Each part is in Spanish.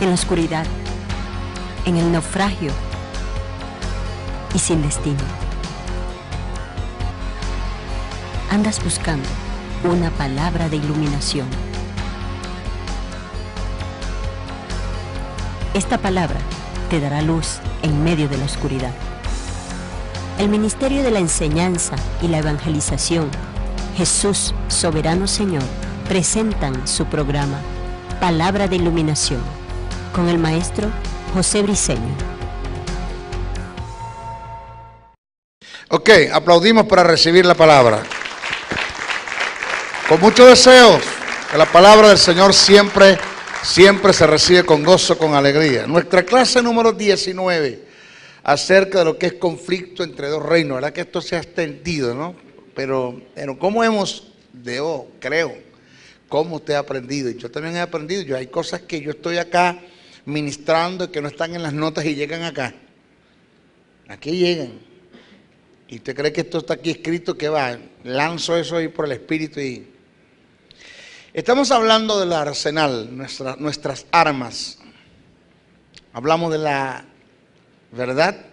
en la oscuridad, en el naufragio y sin destino. Andas buscando una palabra de iluminación. Esta palabra te dará luz en medio de la oscuridad. El Ministerio de la Enseñanza y la Evangelización, Jesús Soberano Señor, presentan su programa Palabra de Iluminación con el maestro José Briceño. Ok, aplaudimos para recibir la palabra. Con mucho deseo, que la palabra del Señor siempre se recibe con gozo, con alegría. Nuestra clase número 19, acerca de lo que es conflicto entre dos reinos. ¿Verdad que esto se ha extendido, no? Pero ¿cómo creo, cómo usted ha aprendido? Y yo también he aprendido. Hay cosas que yo estoy acá ministrando y que no están en las notas y llegan acá. Aquí llegan. Y usted cree que esto está aquí escrito, que va, lanzo eso ahí por el Espíritu y... Estamos hablando del arsenal, nuestras armas. Hablamos de la verdad.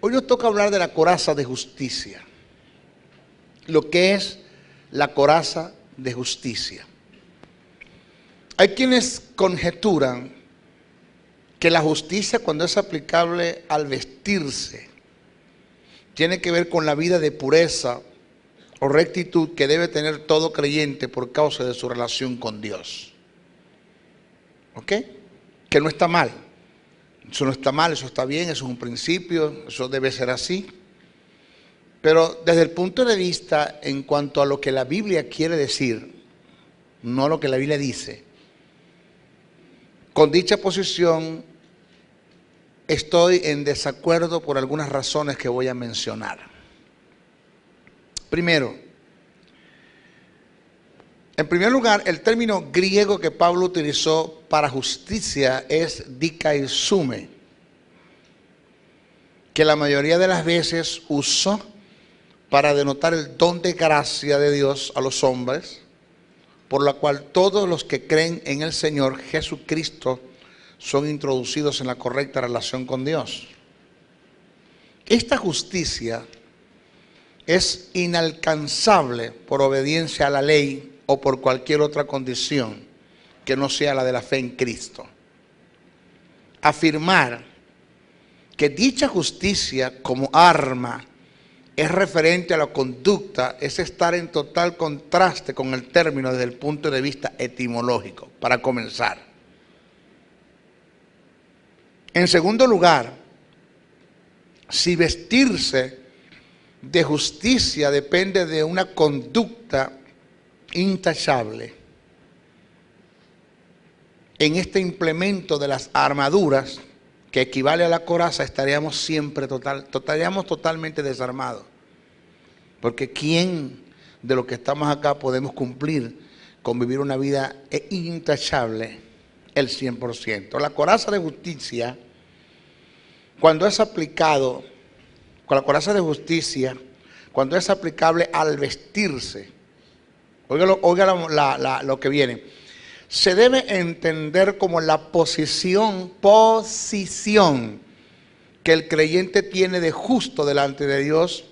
Hoy nos toca hablar de la coraza de justicia. Lo que es la coraza de justicia. Hay quienes conjeturan que la justicia, cuando es aplicable al vestirse, tiene que ver con la vida de pureza o rectitud que debe tener todo creyente por causa de su relación con Dios. ¿Ok? Que no está mal. Eso no está mal, eso está bien, eso es un principio, eso debe ser así. Pero desde el punto de vista en cuanto a lo que la Biblia quiere decir, no lo que la Biblia dice, con dicha posición estoy en desacuerdo por algunas razones que voy a mencionar. Primero, en primer lugar, el término griego que Pablo utilizó para justicia es dikaisume, que la mayoría de las veces usó para denotar el don de gracia de Dios a los hombres, por la cual todos los que creen en el Señor Jesucristo son introducidos en la correcta relación con Dios. Esta justicia es inalcanzable por obediencia a la ley o por cualquier otra condición que no sea la de la fe en Cristo. Afirmar que dicha justicia como arma es referente a la conducta es estar en total contraste con el término desde el punto de vista etimológico, para comenzar. En segundo lugar, si vestirse de justicia depende de una conducta intachable, en este implemento de las armaduras que equivale a la coraza estaríamos siempre totalmente desarmados, porque ¿quién de los que estamos acá podemos cumplir con vivir una vida intachable el 100%? La coraza de justicia, cuando es aplicado, con la coraza de justicia, cuando es aplicable al vestirse, oiga lo que viene, se debe entender como la posición que el creyente tiene de justo delante de Dios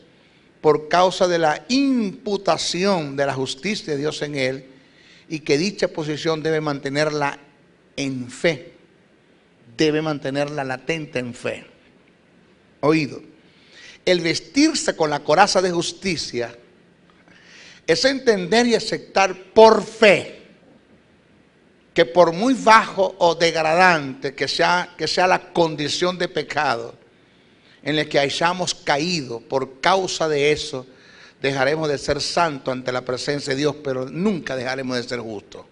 por causa de la imputación de la justicia de Dios en él, y que dicha posición debe mantenerla en fe, debe mantenerla latente en fe. Oído. El vestirse con la coraza de justicia es entender y aceptar por fe que por muy bajo o degradante que sea la condición de pecado en la que hayamos caído, por causa de eso dejaremos de ser santos ante la presencia de Dios, pero nunca dejaremos de ser justos.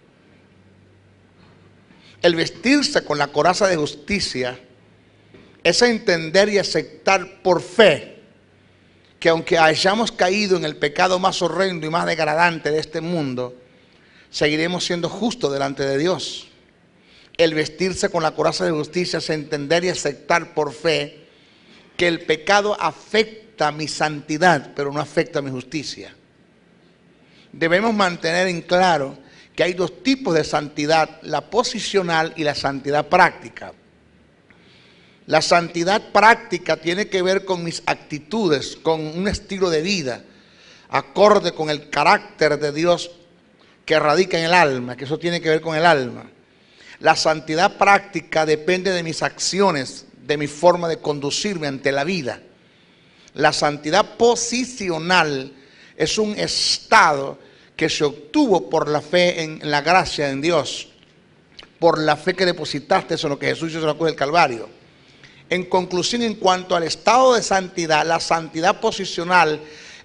El vestirse con la coraza de justicia es entender y aceptar por fe que aunque hayamos caído en el pecado más horrendo y más degradante de este mundo, seguiremos siendo justos delante de Dios. El vestirse con la coraza de justicia es entender y aceptar por fe que el pecado afecta mi santidad, pero no afecta mi justicia. Debemos mantener en claro que hay dos tipos de santidad, la posicional y la santidad práctica. La santidad práctica tiene que ver con mis actitudes, con un estilo de vida, acorde con el carácter de Dios que radica en el alma, que eso tiene que ver con el alma. La santidad práctica depende de mis acciones, de mi forma de conducirme ante la vida. La santidad posicional es un estado que se obtuvo por la fe en la gracia en Dios, por la fe que depositaste en lo que Jesús hizo en la cruz del Calvario. En conclusión, en cuanto al estado de santidad, la santidad posicional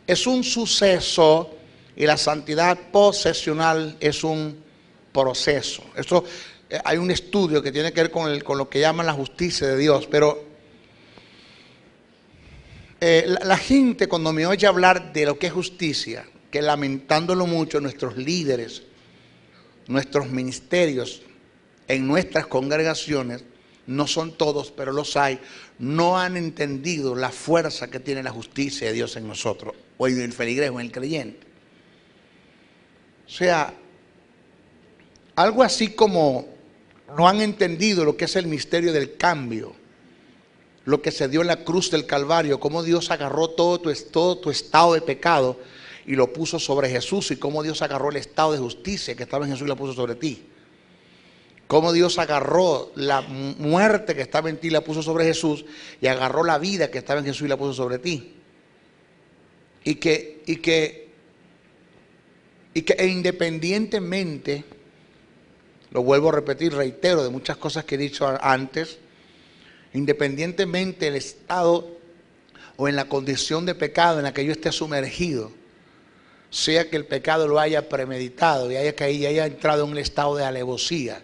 es un suceso y la santidad posesional es un proceso. Esto, hay un estudio que tiene que ver con lo que llaman la justicia de Dios, pero la gente cuando me oye hablar de lo que es justicia, que lamentándolo mucho nuestros líderes, nuestros ministerios, en nuestras congregaciones, no son todos, pero los hay, no han entendido la fuerza que tiene la justicia de Dios en nosotros, o en el feligres o en el creyente. O sea, algo así como no han entendido lo que es el misterio del cambio, lo que se dio en la cruz del Calvario, cómo Dios agarró todo tu estado de pecado y lo puso sobre Jesús, y cómo Dios agarró el estado de justicia que estaba en Jesús y lo puso sobre ti. Cómo Dios agarró la muerte que estaba en ti y la puso sobre Jesús, y agarró la vida que estaba en Jesús y la puso sobre ti. Y que independientemente, lo vuelvo a repetir, reitero de muchas cosas que he dicho antes, independientemente del estado o en la condición de pecado en la que yo esté sumergido, sea que el pecado lo haya premeditado y haya caído y haya entrado en un estado de alevosía,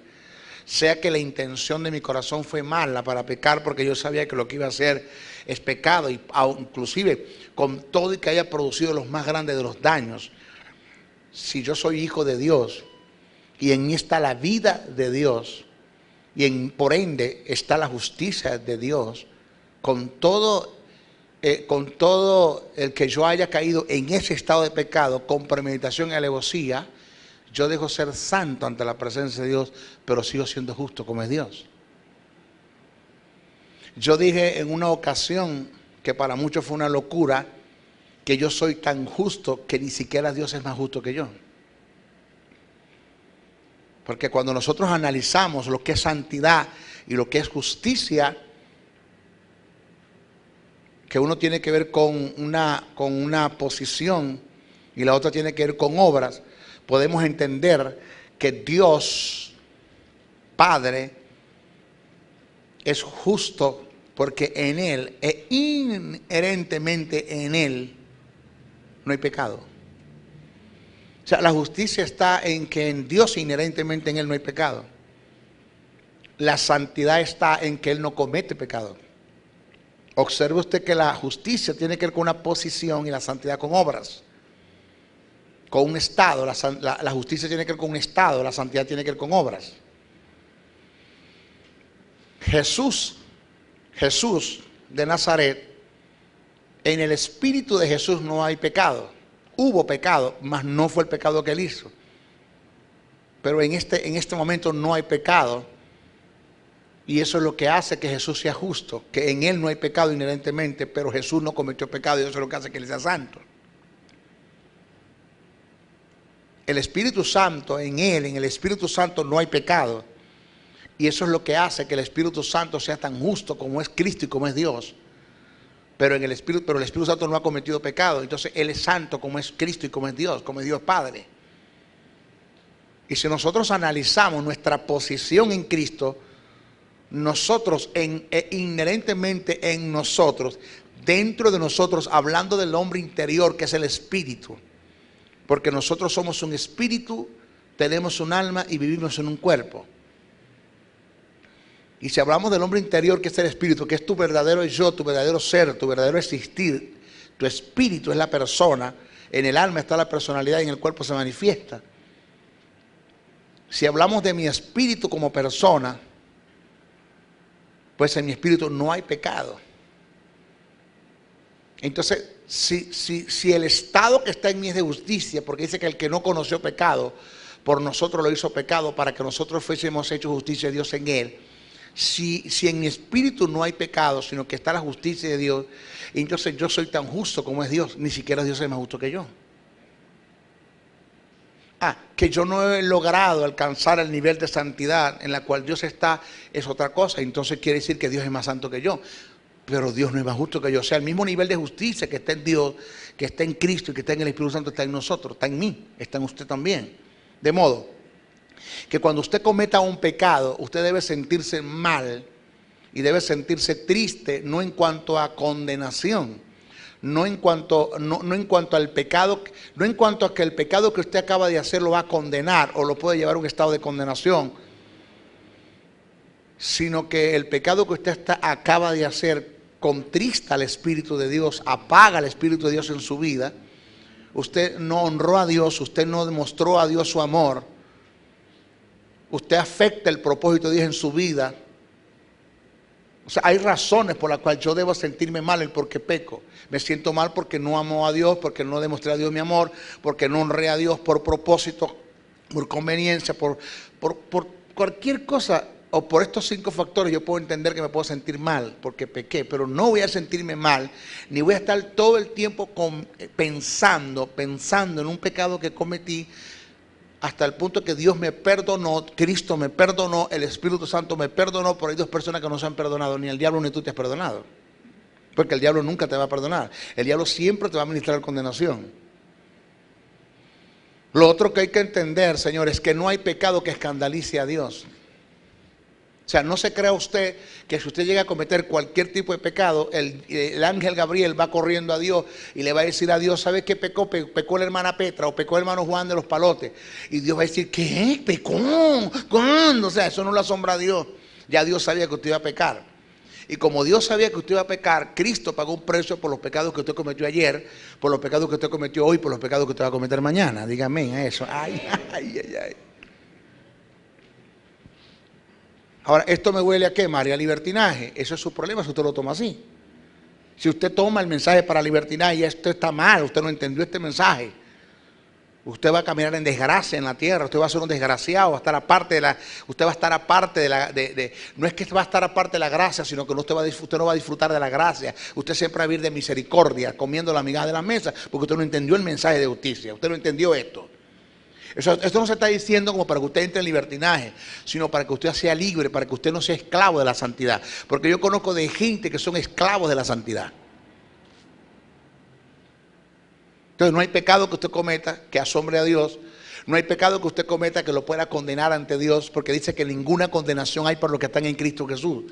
sea que la intención de mi corazón fue mala para pecar porque yo sabía que lo que iba a hacer es pecado, y inclusive con todo y que haya producido los más grandes de los daños, si yo soy hijo de Dios y en mí está la vida de Dios y por ende está la justicia de Dios, con todo el que yo haya caído en ese estado de pecado con premeditación y alevosía, yo dejo ser santo ante la presencia de Dios, pero sigo siendo justo como es Dios. Yo dije en una ocasión, que para muchos fue una locura, que yo soy tan justo que ni siquiera Dios es más justo que yo. Porque cuando nosotros analizamos lo que es santidad y lo que es justicia, que uno tiene que ver con una posición y la otra tiene que ver con obras, podemos entender que Dios Padre es justo porque en Él, e inherentemente en Él, no hay pecado. O sea, la justicia está en que en Dios inherentemente en Él no hay pecado. La santidad está en que Él no comete pecado. Observe usted que la justicia tiene que ver con una posición y la santidad con obras. Con un estado, la justicia tiene que ver con un estado, la santidad tiene que ver con obras. Jesús de Nazaret, en el espíritu de Jesús no hay pecado. Hubo pecado, mas no fue el pecado que Él hizo. Pero en este momento no hay pecado. Y eso es lo que hace que Jesús sea justo, que en Él no hay pecado inherentemente, pero Jesús no cometió pecado y eso es lo que hace que Él sea santo. El Espíritu Santo, en Él, en el Espíritu Santo no hay pecado. Y eso es lo que hace que el Espíritu Santo sea tan justo como es Cristo y como es Dios. Pero el Espíritu Santo no ha cometido pecado. Entonces Él es santo como es Cristo y como es Dios Padre. Y si nosotros analizamos nuestra posición en Cristo, nosotros inherentemente en nosotros, dentro de nosotros, hablando del hombre interior que es el espíritu, porque nosotros somos un espíritu, tenemos un alma y vivimos en un cuerpo. Y si hablamos del hombre interior que es el espíritu, que es tu verdadero yo, tu verdadero ser, tu verdadero existir, tu espíritu es la persona, en el alma está la personalidad y en el cuerpo se manifiesta. Si hablamos de mi espíritu como persona, pues en mi espíritu no hay pecado. Entonces, si el estado que está en mí es de justicia, porque dice que el que no conoció pecado, por nosotros lo hizo pecado para que nosotros fuésemos hechos justicia de Dios en él. Si en mi espíritu no hay pecado, sino que está la justicia de Dios, entonces yo soy tan justo como es Dios. Ni siquiera Dios es más justo que yo. Que yo no he logrado alcanzar el nivel de santidad en la cual Dios está, es otra cosa. Entonces quiere decir que Dios es más santo que yo. Pero Dios no es más justo que yo. O sea, el mismo nivel de justicia que está en Dios, que está en Cristo y que está en el Espíritu Santo, está en nosotros, está en mí, está en usted también. De modo que cuando usted cometa un pecado, usted debe sentirse mal y debe sentirse triste, no en cuanto a condenación, no en cuanto al pecado, no en cuanto a que el pecado que usted acaba de hacer lo va a condenar o lo puede llevar a un estado de condenación, sino que el pecado que usted acaba de hacer contrista al Espíritu de Dios, apaga al Espíritu de Dios en su vida. Usted no honró a Dios, usted no demostró a Dios su amor, usted afecta el propósito de Dios en su vida. O sea, hay razones por las cuales yo debo sentirme mal el porque peco. Me siento mal porque no amo a Dios, porque no demostré a Dios mi amor, porque no honré a Dios por propósito, por conveniencia, por cualquier cosa. O por estos 5 factores yo puedo entender que me puedo sentir mal porque pequé, pero no voy a sentirme mal, ni voy a estar todo el tiempo pensando en un pecado que cometí, hasta el punto que Dios me perdonó, Cristo me perdonó, el Espíritu Santo me perdonó, pero hay 2 personas que no se han perdonado, ni el diablo ni tú te has perdonado. Porque el diablo nunca te va a perdonar, el diablo siempre te va a ministrar condenación. Lo otro que hay que entender, señores, es que no hay pecado que escandalice a Dios. O sea, no se crea usted que si usted llega a cometer cualquier tipo de pecado, el ángel Gabriel va corriendo a Dios y le va a decir a Dios, ¿sabes qué pecó? Pecó la hermana Petra o pecó el hermano Juan de los Palotes. Y Dios va a decir, ¿qué? ¿Pecó? ¿Cuándo? O sea, eso no le asombra a Dios. Ya Dios sabía que usted iba a pecar. Y como Dios sabía que usted iba a pecar, Cristo pagó un precio por los pecados que usted cometió ayer, por los pecados que usted cometió hoy, por los pecados que usted va a cometer mañana. Dígame a eso. Ay, ay, ay, ay. Ahora, ¿esto me huele a qué, María? A libertinaje. Eso es su problema si usted lo toma así. Si usted toma el mensaje para libertinaje y esto está mal, usted no entendió este mensaje. Usted va a caminar en desgracia en la tierra, usted va a ser un desgraciado, va a estar aparte de la, usted va a estar aparte de la, no es que va a estar aparte de la gracia, sino que usted no va a disfrutar de la gracia. Usted siempre va a vivir de misericordia, comiendo la migaja de la mesa, porque usted no entendió el mensaje de justicia, usted no entendió esto. Esto no se está diciendo como para que usted entre en libertinaje, sino para que usted sea libre, para que usted no sea esclavo de la santidad. Porque yo conozco de gente que son esclavos de la santidad. Entonces no hay pecado que usted cometa que asombre a Dios. No hay pecado que usted cometa que lo pueda condenar ante Dios, porque dice que ninguna condenación hay para los que están en Cristo Jesús.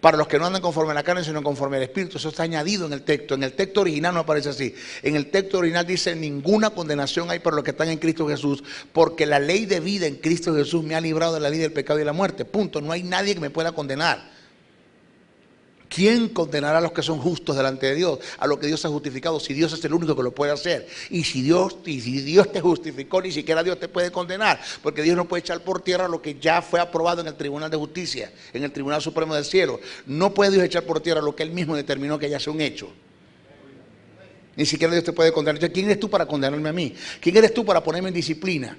Para los que no andan conforme a la carne, sino conforme al Espíritu. Eso está añadido en el texto. En el texto original no aparece así. En el texto original dice, ninguna condenación hay para los que están en Cristo Jesús, porque la ley de vida en Cristo Jesús me ha librado de la ley del pecado y de la muerte. Punto. No hay nadie que me pueda condenar. ¿Quién condenará a los que son justos delante de Dios? A lo que Dios ha justificado, si Dios es el único que lo puede hacer. Y si Dios te justificó, ni siquiera Dios te puede condenar, porque Dios no puede echar por tierra lo que ya fue aprobado en el Tribunal de Justicia, en el Tribunal Supremo del Cielo. No puede Dios echar por tierra lo que Él mismo determinó que ya sea un hecho. Ni siquiera Dios te puede condenar. Entonces, ¿quién eres tú para condenarme a mí? ¿Quién eres tú para ponerme en disciplina?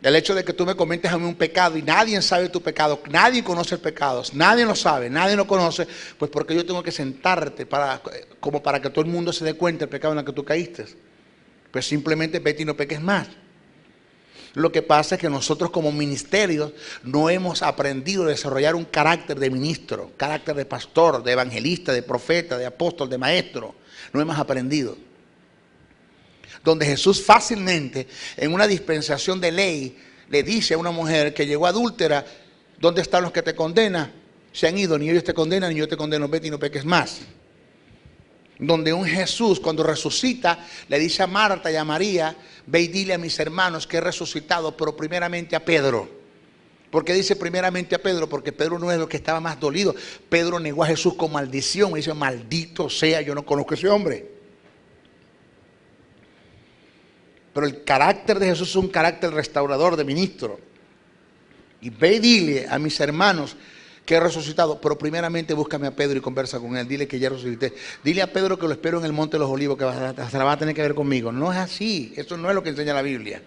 El hecho de que tú me comentes a mí un pecado y nadie sabe tu pecado, nadie conoce el pecado, nadie lo sabe, nadie lo conoce, pues porque yo tengo que sentarte como para que todo el mundo se dé cuenta del pecado en el que tú caíste. Pues simplemente vete y no peques más. Lo que pasa es que nosotros como ministerios no hemos aprendido a desarrollar un carácter de ministro, carácter de pastor, de evangelista, de profeta, de apóstol, de maestro. No hemos aprendido. Donde Jesús fácilmente, en una dispensación de ley, le dice a una mujer que llegó adúltera, ¿dónde están los que te condenan? Se han ido, ni ellos te condenan, ni yo te condeno, vete y no peques más. Donde un Jesús, cuando resucita, le dice a Marta y a María, ve y dile a mis hermanos que he resucitado, pero primeramente a Pedro. ¿Por qué dice primeramente a Pedro? Porque Pedro no es el que estaba más dolido. Pedro negó a Jesús con maldición, y dice, maldito sea, yo no conozco a ese hombre. Pero el carácter de Jesús es un carácter restaurador de ministro. Y ve y dile a mis hermanos que he resucitado, pero primeramente búscame a Pedro y conversa con él. Dile que ya resucité. Dile a Pedro que lo espero en el Monte de los Olivos, que se la va a tener que ver conmigo. No es así. Eso no es lo que enseña la Biblia.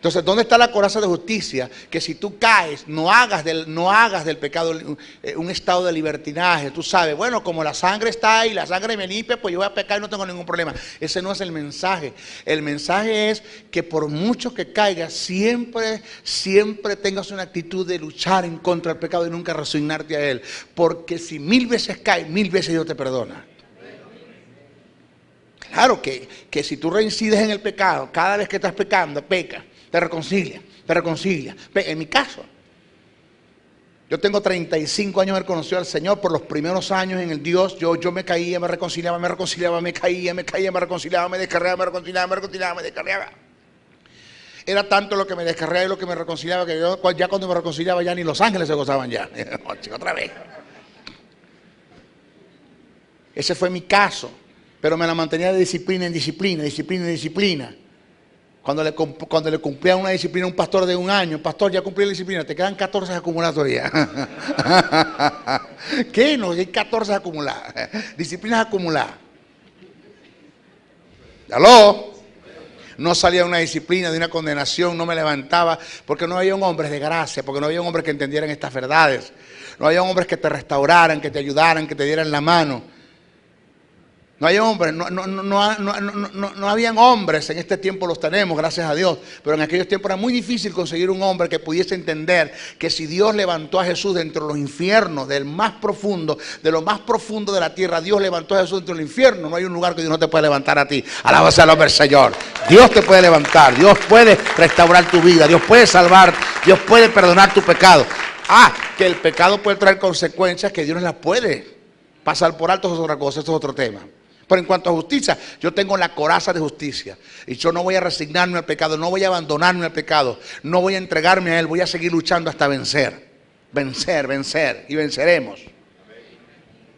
Entonces, ¿dónde está la coraza de justicia? Que si tú caes, no hagas del pecado un estado de libertinaje. Tú sabes, bueno, como la sangre está ahí, la sangre me limpia, pues yo voy a pecar y no tengo ningún problema. Ese no es el mensaje. El mensaje es que por mucho que caigas, siempre tengas una actitud de luchar en contra del pecado y nunca resignarte a él. Porque si 1000 veces caes, 1000 veces Dios te perdona. Claro que si tú reincides en el pecado, cada vez que estás pecando, pecas. Te reconcilia. En mi caso, yo tengo 35 años de haber conocido al Señor. Por los primeros años en el Dios, yo me caía, me reconciliaba, me caía, me reconciliaba, me descarriaba. Era tanto lo que me descarriaba y lo que me reconciliaba, que yo ya cuando me reconciliaba ya ni los ángeles se gozaban ya. Otra vez. Ese fue mi caso. Pero me la mantenía de disciplina en disciplina. Cuando le cumplía una disciplina a un pastor de 1 año, pastor, ya cumplí la disciplina, te quedan 14 acumuladas todavía. ¿Qué? No, hay 14 acumuladas. Disciplinas acumuladas. ¿Aló? No salía de una disciplina, de una condenación, no me levantaba, porque no había hombres de gracia, porque no había hombres que entendieran estas verdades. No había hombres que te restauraran, que te ayudaran, que te dieran la mano. No hay hombres, no habían hombres, en este tiempo los tenemos, gracias a Dios, pero en aquellos tiempos era muy difícil conseguir un hombre que pudiese entender que si Dios levantó a Jesús dentro de los infiernos, de lo más profundo de la tierra, Dios levantó a Jesús dentro del infierno, no hay un lugar que Dios no te puede levantar a ti. Alaba sea el nombre del Señor. Dios te puede levantar, Dios puede restaurar tu vida, Dios puede salvar, Dios puede perdonar tu pecado. Que el pecado puede traer consecuencias que Dios no las puede pasar por alto, eso es otra cosa, eso es otro tema. Pero en cuanto a justicia, yo tengo la coraza de justicia. Y yo no voy a resignarme al pecado, no voy a abandonarme al pecado, no voy a entregarme a él, voy a seguir luchando hasta vencer. Vencer y venceremos.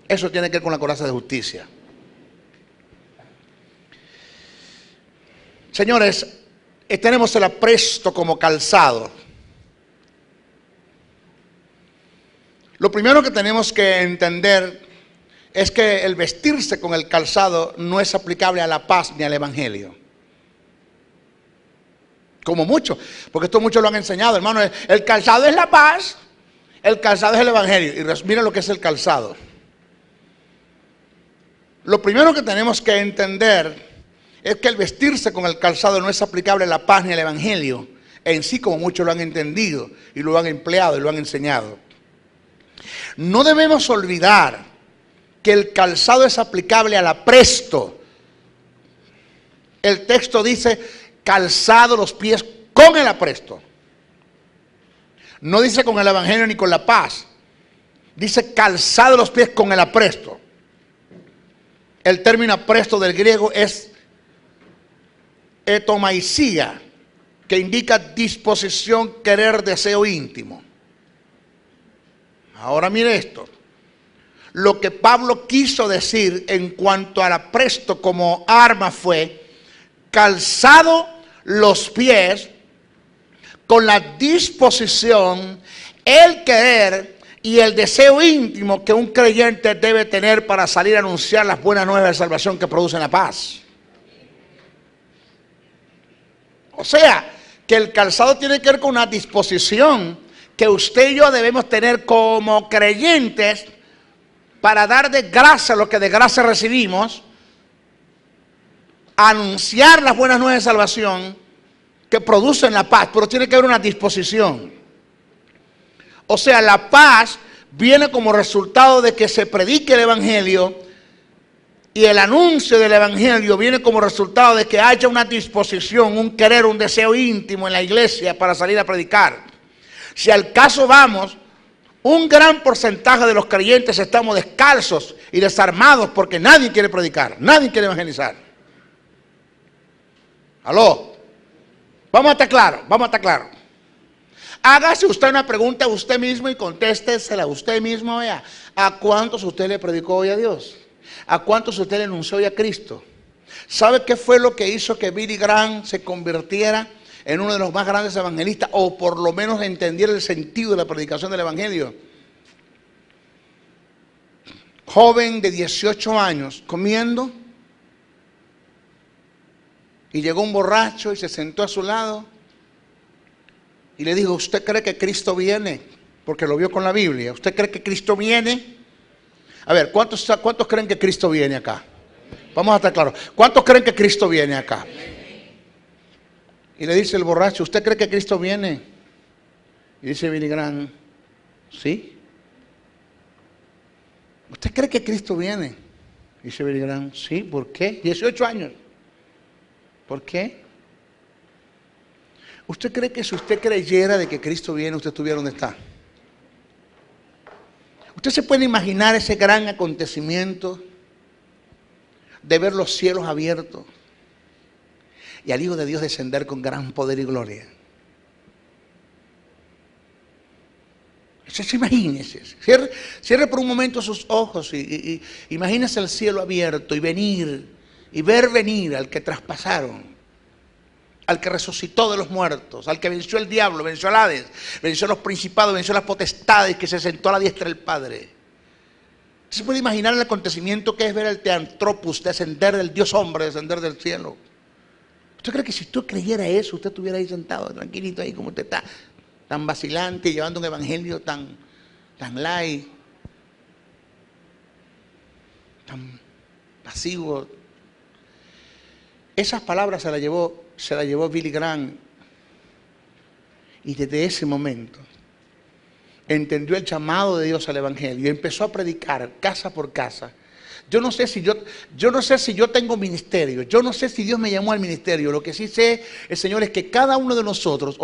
Eso tiene que ver con la coraza de justicia. Señores, tenemos el apresto como calzado. Lo primero que tenemos que entender es que el vestirse con el calzado no es aplicable a la paz ni al evangelio. Como muchos, porque esto muchos lo han enseñado, hermano. El calzado es la paz, el calzado es el evangelio. Y miren lo que es el calzado. Lo primero que tenemos que entender es que el vestirse con el calzado no es aplicable a la paz ni al evangelio en sí, como muchos lo han entendido y lo han empleado y lo han enseñado. No debemos olvidar que el calzado es aplicable al apresto. El texto dice calzado los pies con el apresto. No dice con el evangelio ni con la paz. Dice calzado los pies con el apresto. El término apresto del griego es etomaisia, que indica disposición, querer, deseo íntimo. Ahora mire esto. Lo que Pablo quiso decir en cuanto al apresto como arma fue calzado los pies con la disposición, el querer y el deseo íntimo que un creyente debe tener para salir a anunciar las buenas nuevas de salvación que producen la paz. O sea, que el calzado tiene que ver con una disposición que usted y yo debemos tener como creyentes para dar de gracia lo que de gracia recibimos, anunciar las buenas nuevas de salvación que producen la paz, pero tiene que haber una disposición. O sea, la paz viene como resultado de que se predique el evangelio, y el anuncio del evangelio viene como resultado de que haya una disposición, un querer, un deseo íntimo en la iglesia para salir a predicar. Si al caso vamos, un gran porcentaje de los creyentes estamos descalzos y desarmados porque nadie quiere predicar, nadie quiere evangelizar. ¿Aló? Vamos a estar claros, Hágase usted una pregunta a usted mismo y contéstesela a usted mismo. Vea, ¿a cuántos usted le predicó hoy a Dios? ¿A cuántos usted le anunció hoy a Cristo? ¿Sabe qué fue lo que hizo que Billy Graham se convirtiera en uno de los más grandes evangelistas, o por lo menos entendiera el sentido de la predicación del evangelio? Joven de 18 años, comiendo, y llegó un borracho y se sentó a su lado y le dijo, ¿usted cree que Cristo viene? Porque lo vio con la Biblia. ¿Usted cree que Cristo viene? A ver, ¿cuántos creen que Cristo viene acá? Vamos a estar claros. ¿Cuántos creen que Cristo viene acá? Y le dice el borracho, ¿usted cree que Cristo viene? Y dice Billy Graham, ¿sí? ¿Usted cree que Cristo viene? Dice Billy Graham, sí, ¿por qué? 18 años. ¿Por qué? ¿Usted cree que si usted creyera de que Cristo viene, usted estuviera donde está? ¿Usted se puede imaginar ese gran acontecimiento de ver los cielos abiertos y al Hijo de Dios descender con gran poder y gloria? Imagínese, cierre por un momento sus ojos y imagínese el cielo abierto y ver venir al que traspasaron, al que resucitó de los muertos, al que venció el diablo, venció al Hades, venció a los principados, venció a las potestades, que se sentó a la diestra del Padre. ¿Se puede imaginar el acontecimiento que es ver al Teantropos descender del Dios hombre, descender del cielo? ¿Usted cree que si usted creyera eso, usted estuviera ahí sentado, tranquilito ahí como usted está, tan vacilante, llevando un evangelio tan light, tan pasivo? Esas palabras se las llevó Billy Graham, y desde ese momento entendió el llamado de Dios al evangelio y empezó a predicar casa por casa. Yo no sé si yo tengo ministerio, yo no sé si Dios me llamó al ministerio. Lo que sí sé, el Señor, es que cada uno de nosotros,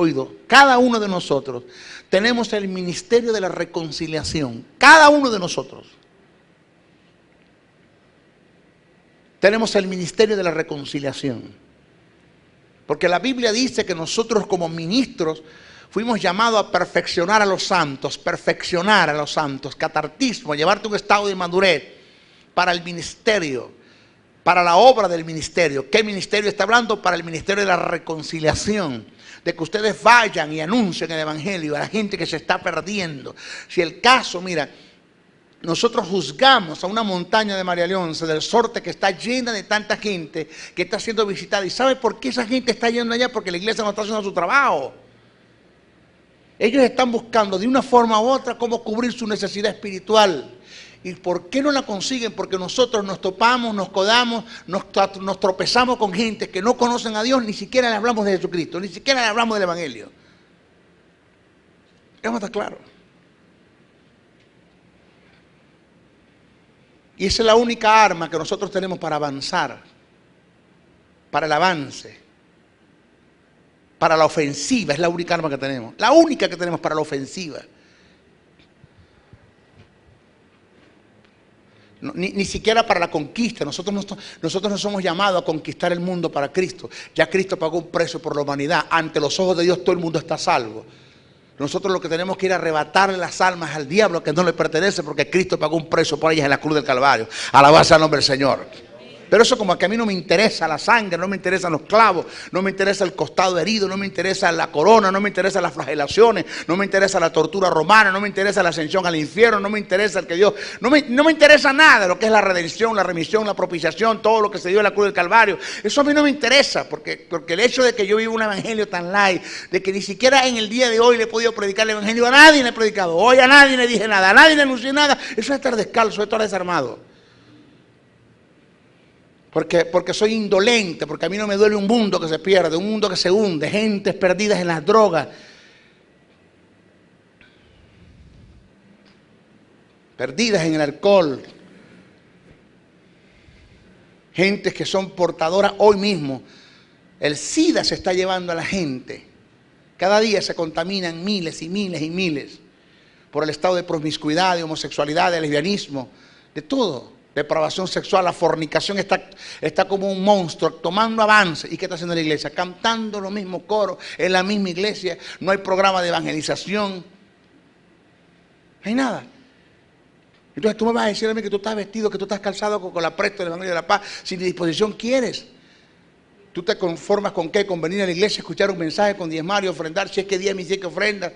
cada uno de nosotros tenemos el ministerio de la reconciliación. Cada uno de nosotros tenemos el ministerio de la reconciliación. Porque la Biblia dice que nosotros como ministros fuimos llamados a perfeccionar a los santos, catartismo, llevarte a un estado de madurez para el ministerio, para la obra del ministerio. ¿Qué ministerio está hablando? Para el ministerio de la reconciliación, de que ustedes vayan y anuncien el evangelio a la gente que se está perdiendo. Si el caso, mira, nosotros juzgamos a una montaña de María Leonce del Sorte que está llena de tanta gente que está siendo visitada. ¿Y sabe por qué esa gente está yendo allá? Porque la iglesia no está haciendo su trabajo. Ellos están buscando de una forma u otra cómo cubrir su necesidad espiritual. ¿Y por qué no la consiguen? Porque nosotros nos topamos, nos codamos, nos tropezamos con gente que no conocen a Dios, ni siquiera le hablamos de Jesucristo, ni siquiera le hablamos del evangelio. Eso está claro. Y esa es la única arma que nosotros tenemos para avanzar, para el avance, para la ofensiva. Es la única arma que tenemos, la única que tenemos para la ofensiva. Ni siquiera para la conquista. Nosotros no somos llamados a conquistar el mundo para Cristo. Ya Cristo pagó un precio por la humanidad. Ante los ojos de Dios todo el mundo está salvo. Nosotros lo que tenemos que ir a arrebatarle las almas al diablo que no le pertenece, porque Cristo pagó un precio por ellas en la cruz del Calvario. Alabanza al nombre del Señor. Pero eso como que a mí no me interesa la sangre, no me interesan los clavos, no me interesa el costado herido, no me interesa la corona, no me interesan las flagelaciones, no me interesa la tortura romana, no me interesa la ascensión al infierno, no me interesa el que Dios, no me interesa nada de lo que es la redención, la remisión, la propiciación, todo lo que se dio en la cruz del Calvario. Eso a mí no me interesa, porque el hecho de que yo vivo un evangelio tan light, de que ni siquiera en el día de hoy le he podido predicar el evangelio, a nadie le he predicado, hoy a nadie le dije nada, a nadie le anuncié nada, eso es estar descalzo, eso es estar desarmado. Porque soy indolente, porque a mí no me duele un mundo que se pierde, un mundo que se hunde, gentes perdidas en las drogas, perdidas en el alcohol, gentes que son portadoras hoy mismo. El SIDA se está llevando a la gente. Cada día se contaminan miles y miles y miles por el estado de promiscuidad, de homosexualidad, de lesbianismo, de todo. Depravación sexual, la fornicación está como un monstruo tomando avance. ¿Y qué está haciendo la iglesia? Cantando los mismos coros en la misma iglesia. No hay programa de evangelización. No hay nada. Entonces tú me vas a decir a mí que tú estás vestido, que tú estás calzado con la presta del evangelio de la paz, si de disposición quieres. ¿Tú te conformas con qué? Con venir a la iglesia, escuchar un mensaje, con diezmar y ofrendar, si es que diezmas y si es que ofrendas.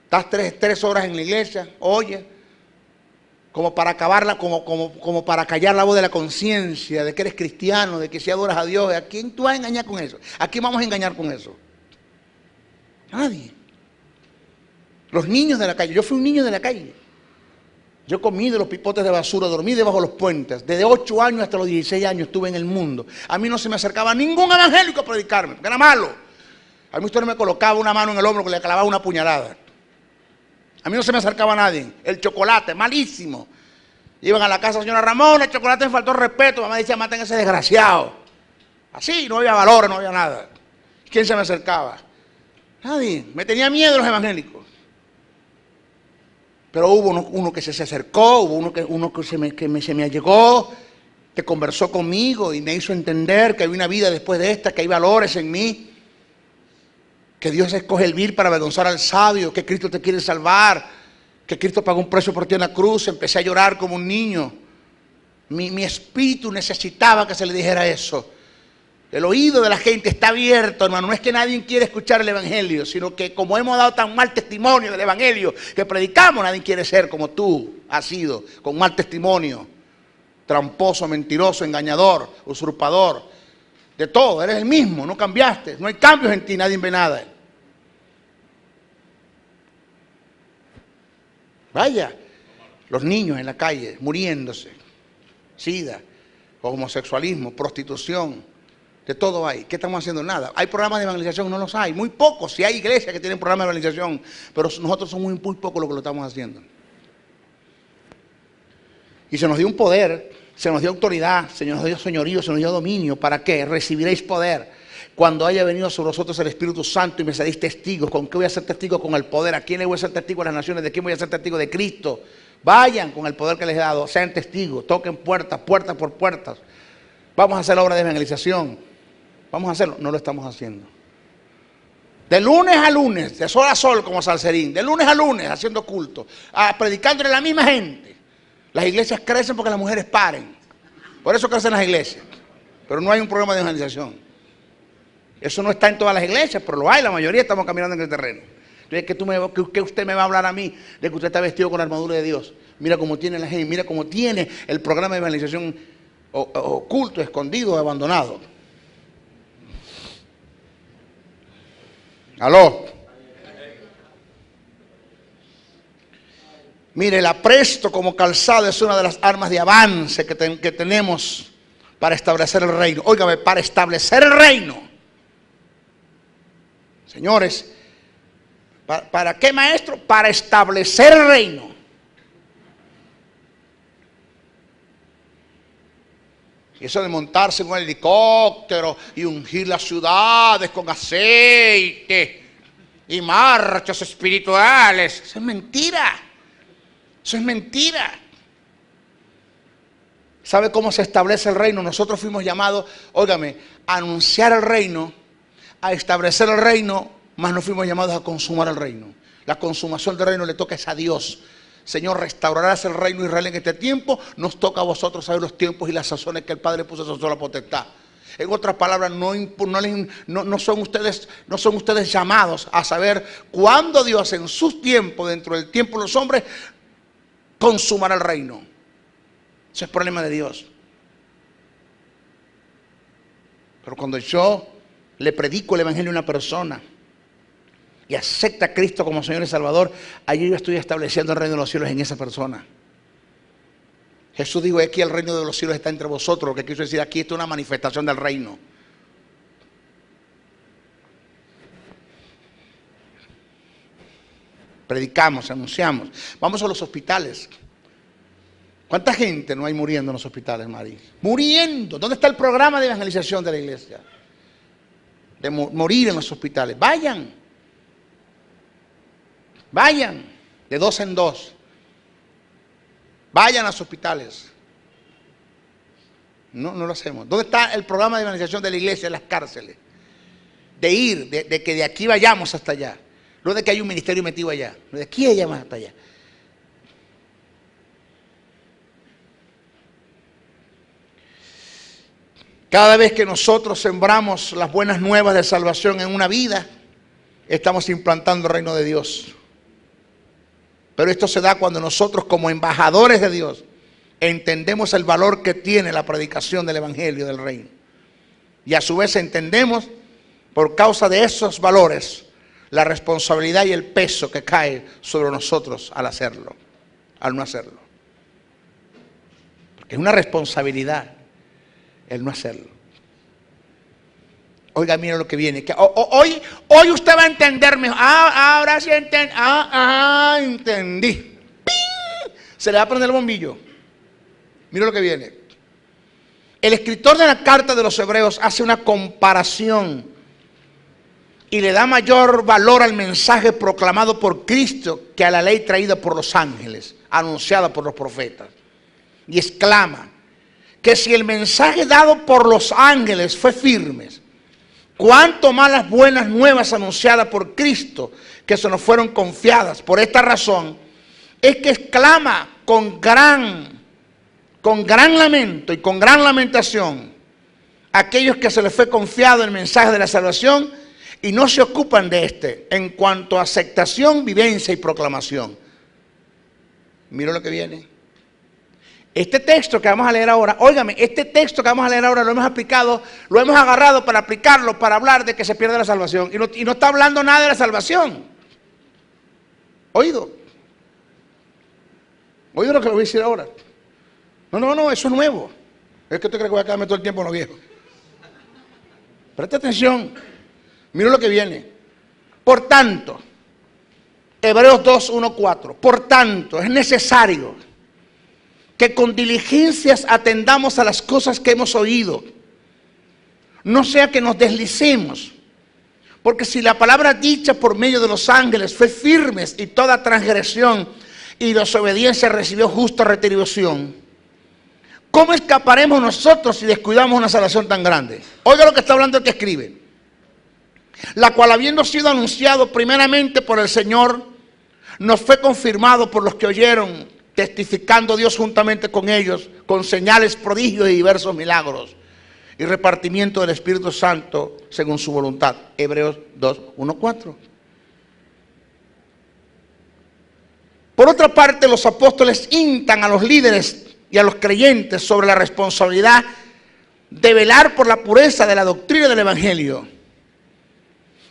Estás tres horas en la iglesia, oye, como para acabarla, como para callar la voz de la conciencia, de que eres cristiano, de que si adoras a Dios. ¿A quién tú vas a engañar con eso? ¿A quién vamos a engañar con eso? A nadie. Los niños de la calle. Yo fui un niño de la calle. Yo comí de los pipotes de basura, dormí debajo de los puentes. Desde 8 años hasta los 16 años estuve en el mundo. A mí no se me acercaba ningún evangélico a predicarme, porque era malo. A mí usted no me colocaba una mano en el hombro que le clavaba una puñalada. A mí no se me acercaba nadie. El chocolate, malísimo. Iban a la casa, señora Ramón, el chocolate me faltó el respeto. Mamá decía, maten a ese desgraciado. Así, no había valores, no había nada. ¿Quién se me acercaba? Nadie. Me tenía miedo los evangélicos. Pero hubo uno que se acercó, hubo uno que se me allegó, que conversó conmigo y me hizo entender que hay una vida después de esta, que hay valores en mí, que Dios escoge el vil para avergonzar al sabio, que Cristo te quiere salvar, que Cristo pagó un precio por ti en la cruz. Empecé a llorar como un niño. Mi espíritu necesitaba que se le dijera eso. El oído de la gente está abierto, hermano. No es que nadie quiere escuchar el evangelio, sino que como hemos dado tan mal testimonio del evangelio que predicamos, nadie quiere ser como tú has sido, con mal testimonio. Tramposo, mentiroso, engañador, usurpador. De todo, eres el mismo, no cambiaste. No hay cambios en ti, nadie ve nada. Vaya, los niños en la calle muriéndose. SIDA, homosexualismo, prostitución. De todo hay. ¿Qué estamos haciendo? Nada. ¿Hay programas de evangelización? No los hay. Muy pocos. Si hay iglesias que tienen programas de evangelización, pero nosotros somos muy pocos los que lo estamos haciendo. Y se nos dio un poder, se nos dio autoridad, se nos dio señorío, se nos dio dominio. ¿Para qué? Recibiréis poder cuando haya venido sobre vosotros el Espíritu Santo y me seréis testigos. ¿Con qué voy a ser testigo? Con el poder. ¿A quién le voy a ser testigo? A las naciones. ¿De quién voy a ser testigo? De Cristo. Vayan con el poder que les he dado. Sean testigos. Toquen puertas, puertas por puertas. Vamos a hacer la obra de evangelización. Vamos a hacerlo. No lo estamos haciendo. De lunes a lunes, de sol a sol como Salserín, de lunes a lunes haciendo culto, predicándole a la misma gente. Las iglesias crecen porque las mujeres paren. Por eso crecen las iglesias. Pero no hay un programa de evangelización. Eso no está en todas las iglesias, pero lo hay, la mayoría estamos caminando en el terreno. Entonces, ¿qué usted me va a hablar a mí de que usted está vestido con la armadura de Dios? Mira cómo tiene la gente, mira cómo tiene el programa de evangelización oculto, escondido, abandonado. Aló. Mire, el apresto como calzado es una de las armas de avance que tenemos para establecer el reino. Óigame, para establecer el reino. Señores, ¿para qué, maestro? Para establecer el reino. Y eso de montarse en un helicóptero y ungir las ciudades con aceite y marchas espirituales, eso es mentira. Eso es mentira. ¿Sabe cómo se establece el reino? Nosotros fuimos llamados, óigame, a anunciar el reino, a establecer el reino, mas no fuimos llamados a consumar el reino. La consumación del reino le toca a Dios. Señor, restaurarás el reino de Israel en este tiempo. Nos toca a vosotros saber los tiempos y las sazones que el Padre puso a su sola potestad. En otras palabras, no son ustedes llamados a saber cuándo Dios en sus tiempos, dentro del tiempo de los hombres, consumará el reino. Ese es el problema de Dios. Pero cuando yo le predico el evangelio a una persona y acepta a Cristo como Señor y Salvador, allí yo estoy estableciendo el reino de los cielos en esa persona. Jesús dijo, aquí el reino de los cielos está entre vosotros. Lo que quiso decir aquí, esto es una manifestación del reino. Predicamos, anunciamos. Vamos a los hospitales. ¿Cuánta gente no hay muriendo en los hospitales, Mari? Muriendo. ¿Dónde está el programa de evangelización de la iglesia? De morir en los hospitales. Vayan. Vayan. De 2 en 2. Vayan a los hospitales. No lo hacemos. ¿Dónde está el programa de evangelización de la iglesia en las cárceles? De ir, de que de aquí vayamos hasta allá. No de que hay un ministerio metido allá. De aquí vayamos hasta allá. Cada vez que nosotros sembramos las buenas nuevas de salvación en una vida, estamos implantando el reino de Dios. Pero esto se da cuando nosotros, como embajadores de Dios, entendemos el valor que tiene la predicación del evangelio del reino. Y a su vez entendemos, por causa de esos valores, la responsabilidad y el peso que cae sobre nosotros al hacerlo, al no hacerlo. Porque es una responsabilidad el no hacerlo. Oiga, mira lo que viene. Que hoy usted va a entenderme. Ahora sí entendí. ¡Ping! Se le va a prender el bombillo. Mira lo que viene. El escritor de la carta de los Hebreos hace una comparación y le da mayor valor al mensaje proclamado por Cristo que a la ley traída por los ángeles, anunciada por los profetas. Y exclama que si el mensaje dado por los ángeles fue firme, cuánto más las buenas nuevas anunciadas por Cristo, que se nos fueron confiadas. Por esta razón es que exclama con gran lamento y con gran lamentación aquellos que se les fue confiado el mensaje de la salvación y no se ocupan de este en cuanto a aceptación, vivencia y proclamación. Mira lo que viene. Este texto que vamos a leer ahora, óigame, este texto que vamos a leer ahora lo hemos aplicado, lo hemos agarrado para aplicarlo, para hablar de que se pierde la salvación. Y no está hablando nada de la salvación. ¿Oído? ¿Oído lo que le voy a decir ahora? No, eso es nuevo. Es que usted cree que voy a quedarme todo el tiempo en lo viejo. Preste atención. Mira lo que viene. Por tanto, Hebreos 2, 1, 4. Por tanto, es necesario que con diligencias atendamos a las cosas que hemos oído. No sea que nos deslicemos. Porque si la palabra dicha por medio de los ángeles fue firme y toda transgresión y desobediencia recibió justa retribución, ¿cómo escaparemos nosotros si descuidamos una salvación tan grande? Oiga lo que está hablando el que escribe. La cual, habiendo sido anunciado primeramente por el Señor, nos fue confirmado por los que oyeron, testificando Dios juntamente con ellos, con señales, prodigios y diversos milagros, y repartimiento del Espíritu Santo según su voluntad. Hebreos 2, 1, 4. Por otra parte, los apóstoles instan a los líderes y a los creyentes sobre la responsabilidad de velar por la pureza de la doctrina del Evangelio,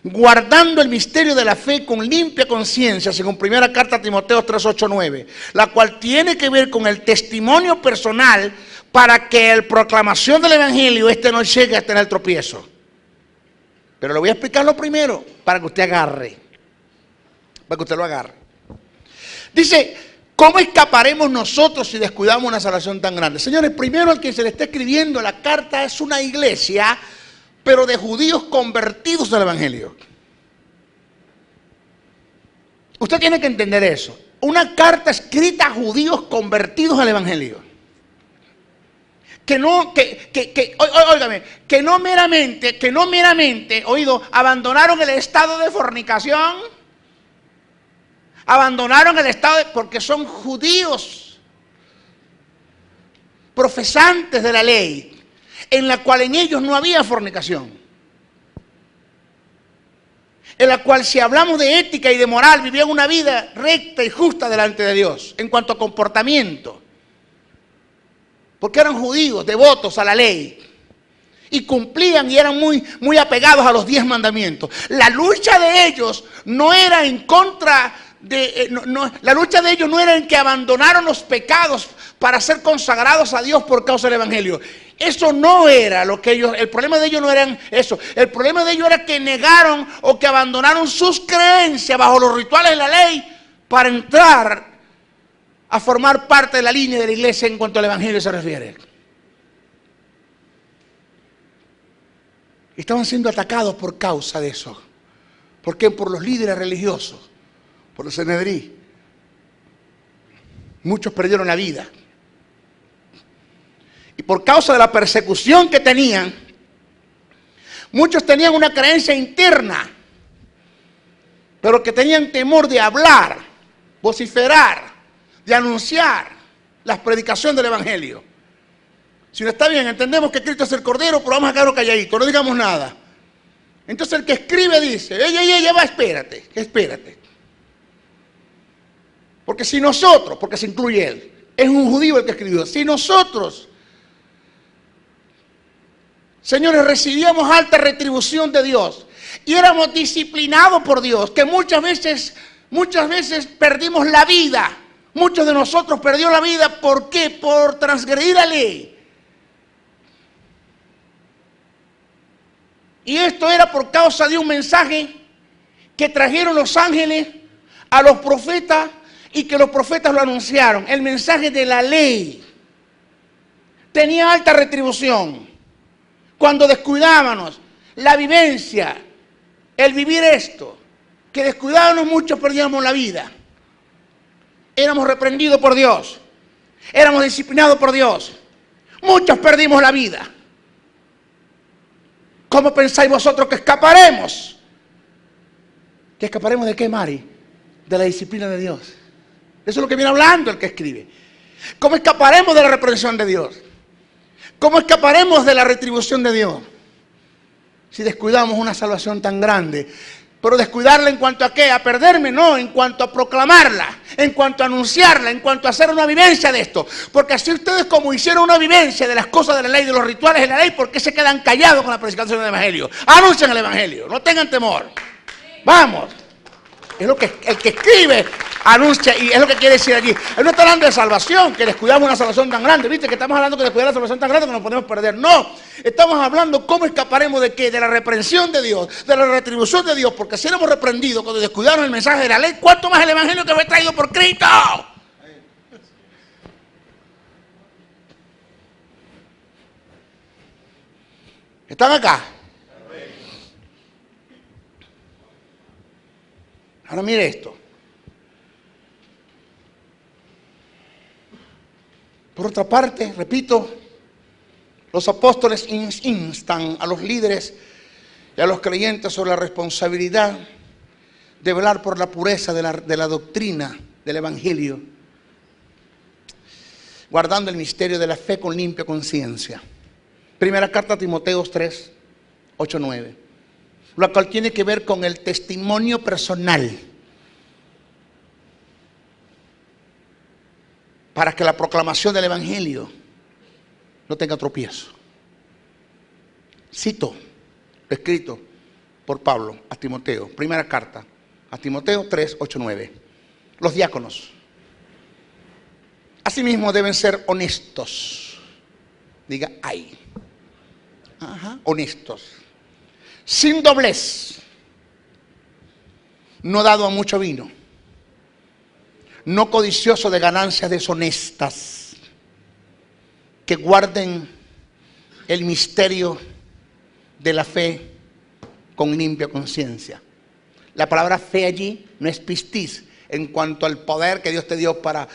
guardando el misterio de la fe con limpia conciencia, según primera carta a Timoteo 3, 8, 9, la cual tiene que ver con el testimonio personal para que la proclamación del Evangelio no llegue a tener tropiezo. Pero le voy a explicarlo primero para que usted agarre, para que usted lo agarre. Dice, ¿cómo escaparemos nosotros si descuidamos una salvación tan grande? Señores, primero al que se le está escribiendo la carta es una iglesia, pero de judíos convertidos al Evangelio. Usted tiene que entender eso. Una carta escrita a judíos convertidos al Evangelio. Que no meramente, oído, abandonaron el estado de fornicación, abandonaron el estado porque son judíos, profesantes de la ley, en la cual en ellos no había fornicación, en la cual, si hablamos de ética y de moral, vivían una vida recta y justa delante de Dios en cuanto a comportamiento, porque eran judíos devotos a la ley y cumplían y eran muy apegados a los 10 mandamientos. La lucha de ellos no era en contra de, la lucha de ellos no era en que abandonaron los pecados para ser consagrados a Dios por causa del Evangelio. Eso no era lo que ellos, el problema de ellos no era eso. El problema de ellos era que negaron o que abandonaron sus creencias bajo los rituales de la ley para entrar a formar parte de la línea de la iglesia en cuanto al Evangelio se refiere. Estaban siendo atacados por causa de eso. ¿Por qué? Por los líderes religiosos, por el Sanedrín. Muchos perdieron la vida. Y por causa de la persecución que tenían, muchos tenían una creencia interna, pero que tenían temor de hablar, vociferar, de anunciar la predicación del Evangelio. Si no está bien, entendemos que Cristo es el Cordero, pero vamos a quedarnos calladitos, no digamos nada. Entonces el que escribe dice, espérate. Porque si nosotros, porque se incluye él, es un judío el que escribió, si nosotros, señores, recibíamos alta retribución de Dios, y éramos disciplinados por Dios, que muchas veces perdimos la vida. Muchos de nosotros perdieron la vida, ¿por qué? Por transgredir la ley. Y esto era por causa de un mensaje que trajeron los ángeles a los profetas y que los profetas lo anunciaron. El mensaje de la ley tenía alta retribución. Cuando descuidábamos la vivencia, el vivir esto, que descuidábamos muchos, perdíamos la vida. Éramos reprendidos por Dios, éramos disciplinados por Dios. Muchos perdimos la vida. ¿Cómo pensáis vosotros que escaparemos? ¿Que escaparemos de qué, Mari? De la disciplina de Dios. Eso es lo que viene hablando el que escribe. ¿Cómo escaparemos de la reprensión de Dios? ¿Cómo escaparemos de la retribución de Dios? Si descuidamos una salvación tan grande. Pero descuidarla en cuanto a qué, a perderme, no, en cuanto a proclamarla, en cuanto a anunciarla, en cuanto a hacer una vivencia de esto. Porque así ustedes, como hicieron una vivencia de las cosas de la ley, de los rituales de la ley, ¿por qué se quedan callados con la predicación del Evangelio? Anuncien el Evangelio, no tengan temor. Vamos. Es lo que el que escribe anuncia, y es lo que quiere decir allí. Él no está hablando de salvación, que descuidamos una salvación tan grande. ¿Viste? Que estamos hablando que descuidar la salvación tan grande que nos podemos perder. No, estamos hablando cómo escaparemos de qué, de la reprensión de Dios, de la retribución de Dios. Porque si éramos reprendidos cuando descuidaron el mensaje de la ley, ¿cuánto más el Evangelio que fue traído por Cristo? ¿Están acá? Ahora mire esto. Por otra parte, repito, los apóstoles instan a los líderes y a los creyentes sobre la responsabilidad de velar por la pureza de la doctrina del Evangelio, guardando el misterio de la fe con limpia conciencia. Primera carta a Timoteo 3, 8, 9. Lo cual tiene que ver con el testimonio personal, para que la proclamación del Evangelio no tenga tropiezo. Cito lo escrito por Pablo a Timoteo, primera carta a Timoteo 3, 8, 9. Los diáconos asimismo deben ser honestos. Diga, ay. Honestos. Sin doblez, no dado a mucho vino, no codicioso de ganancias deshonestas, que guarden el misterio de la fe con limpia conciencia. La palabra fe allí no es pistis en cuanto al poder que Dios te dio para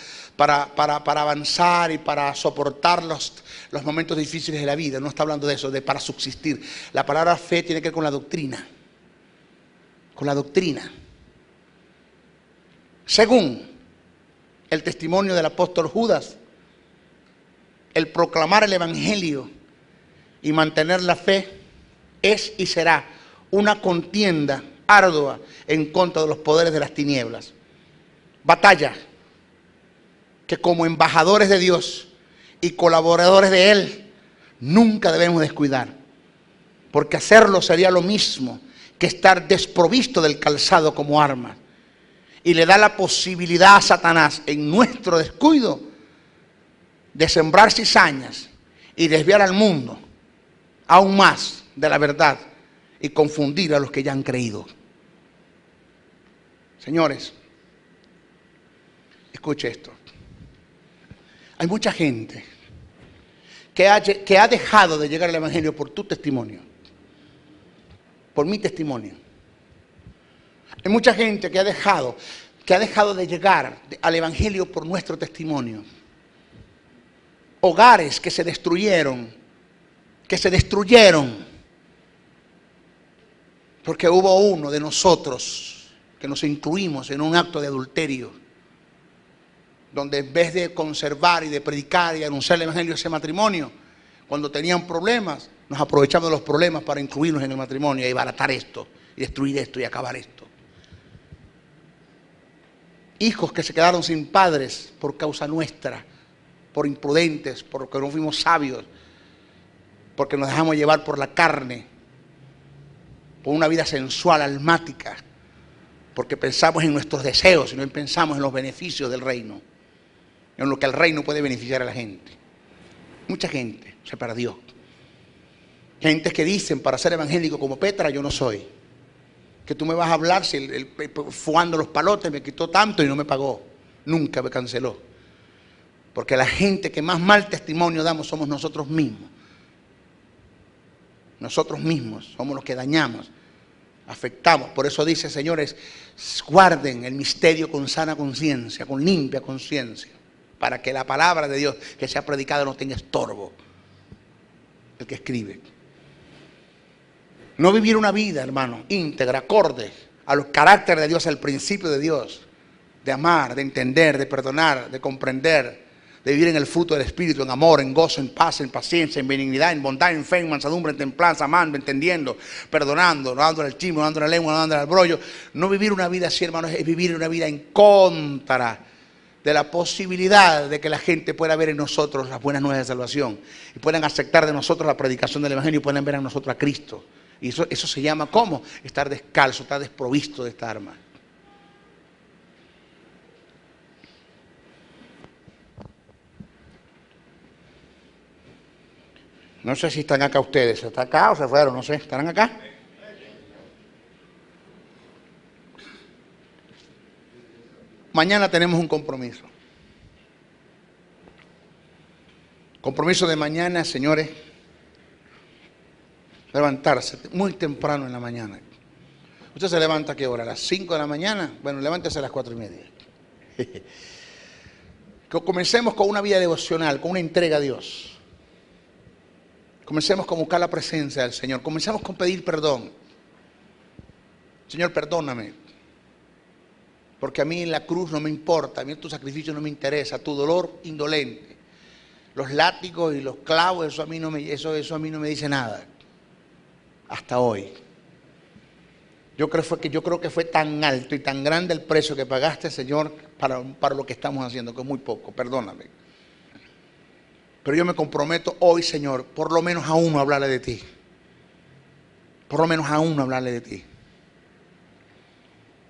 avanzar y para soportar los momentos difíciles de la vida. No está hablando de eso, de para subsistir. La palabra fe tiene que ver con la doctrina. Con la doctrina. Según el testimonio del apóstol Judas, el proclamar el Evangelio y mantener la fe es y será una contienda ardua en contra de los poderes de las tinieblas. Batalla que como embajadores de Dios y colaboradores de Él nunca debemos descuidar, porque hacerlo sería lo mismo que estar desprovisto del calzado como arma, y le da la posibilidad a Satanás en nuestro descuido de sembrar cizañas y desviar al mundo aún más de la verdad y confundir a los que ya han creído. Señores, escuche esto. Hay mucha gente que ha dejado de llegar al Evangelio por tu testimonio, por mi testimonio. Hay mucha gente que ha dejado de llegar al Evangelio por nuestro testimonio. Hogares que se destruyeron, porque hubo uno de nosotros que nos incluimos en un acto de adulterio, donde en vez de conservar y de predicar y anunciar el Evangelio a ese matrimonio, cuando tenían problemas, nos aprovechamos de los problemas para incluirnos en el matrimonio y baratar esto, y destruir esto y acabar esto. Hijos que se quedaron sin padres por causa nuestra, por imprudentes, porque no fuimos sabios, porque nos dejamos llevar por la carne. por una vida sensual, almática, porque pensamos en nuestros deseos y no pensamos en los beneficios del reino, en lo que el reino puede beneficiar a la gente. Mucha gente se perdió. Gentes que dicen, para ser evangélico como Petra, yo no soy. Que tú me vas a hablar si fugando los palotes me quitó tanto y no me pagó. Nunca me canceló. Porque la gente que más mal testimonio damos somos nosotros mismos. Nosotros mismos somos los que dañamos, afectamos. Por eso dice, señores, guarden el misterio con sana conciencia, con limpia conciencia, para que la palabra de Dios que sea predicada no tenga estorbo. El que escribe. No vivir una vida, hermano, íntegra, acorde a los caracteres de Dios, al principio de Dios, de amar, de entender, de perdonar, de comprender, de vivir en el fruto del Espíritu, en amor, en gozo, en paz, en paciencia, en benignidad, en bondad, en fe, en mansedumbre, en templanza, amando, entendiendo, perdonando, no dándole el chisme, no dándole la lengua, no dándole el brollo. No vivir una vida así, hermanos, es vivir una vida en contra de la posibilidad de que la gente pueda ver en nosotros las buenas nuevas de salvación y puedan aceptar de nosotros la predicación del Evangelio y puedan ver en nosotros a Cristo. Y eso se llama, ¿cómo? Estar descalzo, estar desprovisto de esta arma. No sé si están acá ustedes. ¿Están acá o se fueron? No sé. ¿Estarán acá? Mañana tenemos un compromiso. Compromiso de mañana, señores. Levantarse muy temprano en la mañana. ¿Usted se levanta a qué hora? ¿A las 5 de la mañana? Bueno, levántese a las 4:30. Que comencemos con una vida devocional, con una entrega a Dios. Comencemos con buscar la presencia del Señor. Comencemos con pedir perdón. Señor, perdóname. Porque a mí la cruz no me importa, a mí tu sacrificio no me interesa, tu dolor indolente. Los látigos y los clavos, eso a mí no me dice nada. Hasta hoy. Yo creo que fue tan alto y tan grande el precio que pagaste, Señor, para lo que estamos haciendo, que es muy poco. Perdóname. Pero yo me comprometo hoy, Señor, por lo menos a uno hablarle de ti. Por lo menos a uno hablarle de ti.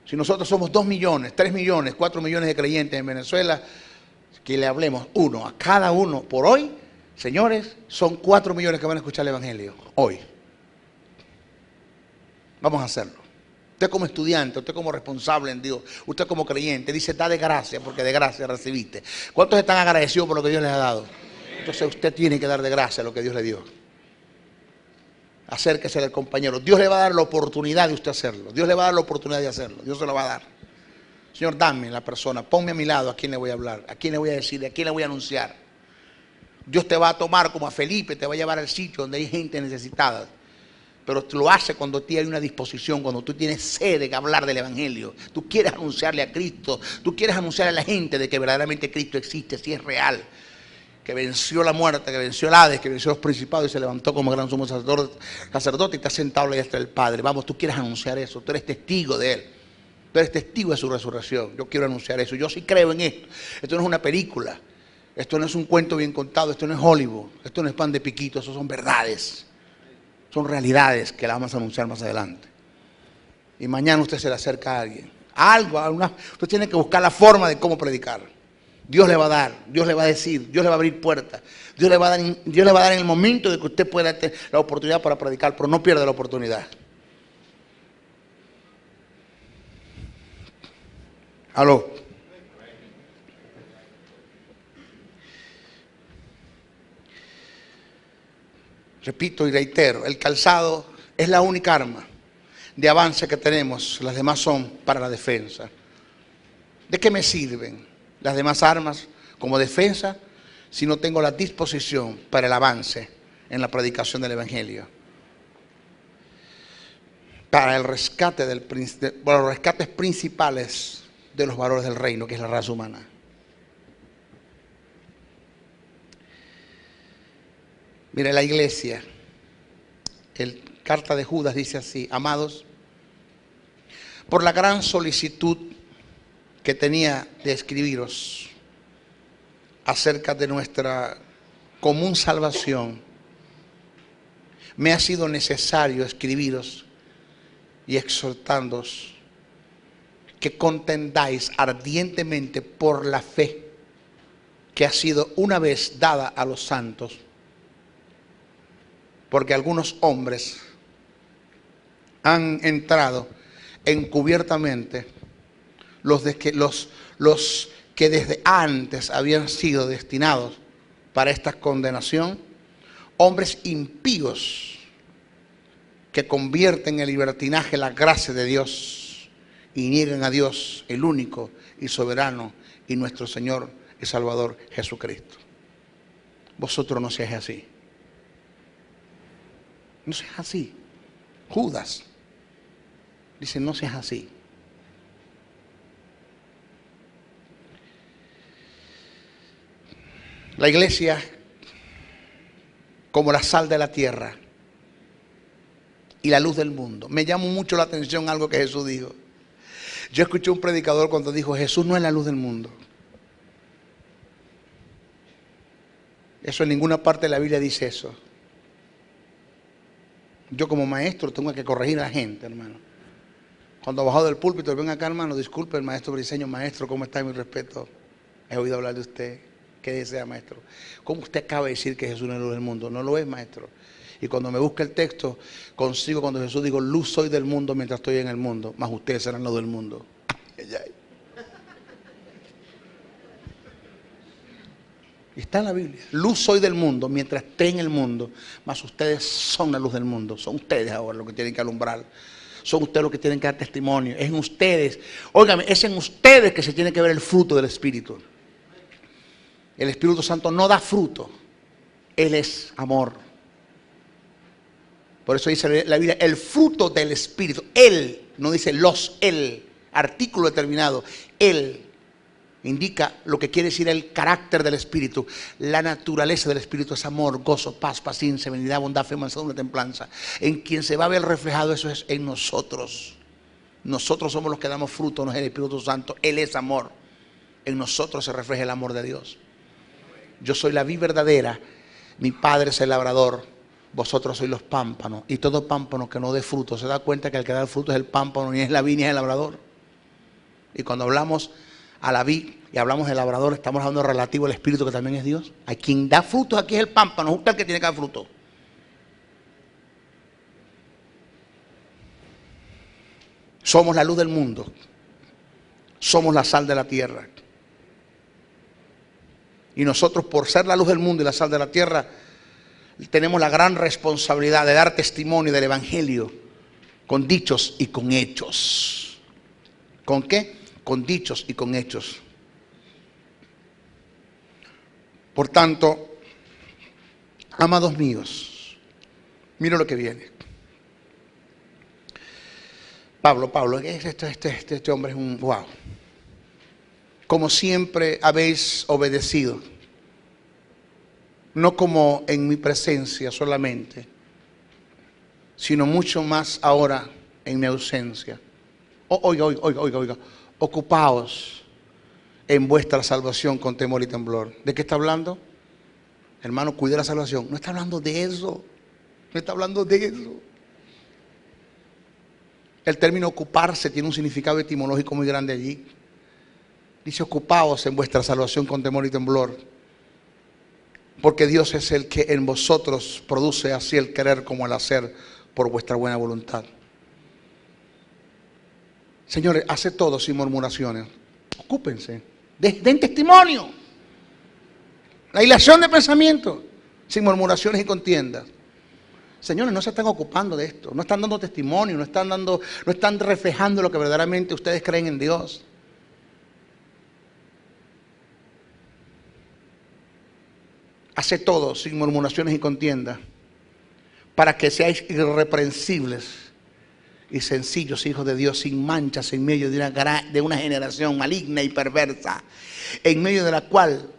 Si nosotros somos 2 millones, 3 millones, 4 millones de creyentes en Venezuela, que le hablemos uno a cada uno por hoy, señores, son 4 millones que van a escuchar el Evangelio hoy. Vamos a hacerlo. Usted como estudiante, usted como responsable en Dios, usted como creyente, dice, da de gracia, porque de gracia recibiste. ¿Cuántos están agradecidos por lo que Dios les ha dado? Entonces usted tiene que dar de gracia lo que Dios le dio. Acérquese al compañero. Dios le va a dar la oportunidad de usted hacerlo. Dios le va a dar la oportunidad de hacerlo. Dios se lo va a dar. Señor, dame la persona. Ponme a mi lado a quién le voy a hablar, a quién le voy a decir, a quién le voy a anunciar. Dios te va a tomar como a Felipe, te va a llevar al sitio donde hay gente necesitada. Pero lo hace cuando tienes una disposición, cuando tú tienes sed de hablar del Evangelio. Tú quieres anunciarle a Cristo. Tú quieres anunciarle a la gente de que verdaderamente Cristo existe, si es real. Que venció la muerte, que venció el Hades, que venció los principados y se levantó como gran sumo sacerdote y está sentado a la diestra del Padre. Vamos, tú quieres anunciar eso, tú eres testigo de Él. Tú eres testigo de su resurrección. Yo quiero anunciar eso. Yo sí creo en esto. Esto no es una película. Esto no es un cuento bien contado. Esto no es Hollywood. Esto no es pan de piquito. Eso son verdades. Son realidades que las vamos a anunciar más adelante. Y mañana usted se le acerca a alguien. Usted tiene que buscar la forma de cómo predicar. Dios le va a dar, Dios le va a decir, Dios le va a abrir puertas. Dios le va a dar en el momento de que usted pueda tener la oportunidad para predicar, pero no pierda la oportunidad. Aló. Repito y reitero, el calzado es la única arma de avance que tenemos. Las demás son para la defensa. ¿De qué me sirven las demás armas como defensa si no tengo la disposición para el avance en la predicación del Evangelio? Para el rescate los rescates principales de los valores del reino, que es la raza humana. Mire, la iglesia, carta de Judas dice así: amados, por la gran solicitud que tenía de escribiros acerca de nuestra común salvación, me ha sido necesario escribiros y exhortándoos que contendáis ardientemente por la fe que ha sido una vez dada a los santos, porque algunos hombres han entrado encubiertamente, los que desde antes habían sido destinados para esta condenación, hombres impíos que convierten en libertinaje la gracia de Dios y niegan a Dios, el único y soberano y nuestro Señor y Salvador Jesucristo. Vosotros no seáis así. No seas así. Judas dice, no seas así. La iglesia, como la sal de la tierra y la luz del mundo. Me llamó mucho la atención algo que Jesús dijo. Yo escuché un predicador cuando dijo, Jesús no es la luz del mundo. Eso en ninguna parte de la Biblia dice eso. Yo como maestro tengo que corregir a la gente, hermano. Cuando bajado del púlpito, ven acá, hermano, disculpe, el maestro Briceño, maestro, ¿cómo está? Mi respeto. He oído hablar de usted. ¿Qué desea, maestro? ¿Cómo usted acaba de decir que Jesús no es la luz del mundo? No lo es, maestro. Y cuando me busca el texto, consigo cuando Jesús dijo, luz soy del mundo mientras estoy en el mundo, más ustedes serán luz del mundo. Y está en la Biblia. Luz soy del mundo mientras esté en el mundo, más ustedes son la luz del mundo. Son ustedes ahora los que tienen que alumbrar. Son ustedes los que tienen que dar testimonio. Es en ustedes. Óigame, es en ustedes que se tiene que ver el fruto del Espíritu. El Espíritu Santo no da fruto. Él es amor. Por eso dice la Biblia, el fruto del Espíritu. Él, no dice los, él, artículo determinado. Él indica lo que quiere decir el carácter del Espíritu. La naturaleza del Espíritu es amor, gozo, paz, paciencia, benignidad, bondad, fe, mansedumbre, templanza. En quien se va a ver reflejado eso es en nosotros. Nosotros somos los que damos fruto, no es el Espíritu Santo. Él es amor. En nosotros se refleja el amor de Dios. Yo soy la vid verdadera, mi Padre es el labrador, vosotros sois los pámpanos. Y todo pámpano que no dé fruto, se da cuenta que el que da el fruto es el pámpano, ni es la vid ni es el labrador. Y cuando hablamos a la vid y hablamos del labrador, estamos hablando relativo al Espíritu que también es Dios. A quien da fruto aquí es el pámpano, es usted el que tiene que dar fruto. Somos la luz del mundo, somos la sal de la tierra. Y nosotros, por ser la luz del mundo y la sal de la tierra, tenemos la gran responsabilidad de dar testimonio del Evangelio con dichos y con hechos. ¿Con qué? Con dichos y con hechos. Por tanto, amados míos, mira lo que viene. Pablo, este hombre es un wow. Como siempre habéis obedecido, no como en mi presencia solamente, sino mucho más ahora en mi ausencia. Oiga, ocupaos en vuestra salvación con temor y temblor. ¿De qué está hablando? Hermano, cuide la salvación. No está hablando de eso, no está hablando de eso. El término ocuparse tiene un significado etimológico muy grande allí. Dice, ocupaos en vuestra salvación con temor y temblor, porque Dios es el que en vosotros produce así el querer como el hacer por vuestra buena voluntad. Señores, hace todo sin murmuraciones. Ocúpense, den testimonio. La hilación de pensamiento, sin murmuraciones y contiendas. Señores, no se están ocupando de esto, no están dando testimonio, no están reflejando lo que verdaderamente ustedes creen en Dios. Hace todo sin murmuraciones y contiendas, para que seáis irreprensibles y sencillos hijos de Dios, sin manchas en medio de una generación maligna y perversa, en medio de la cual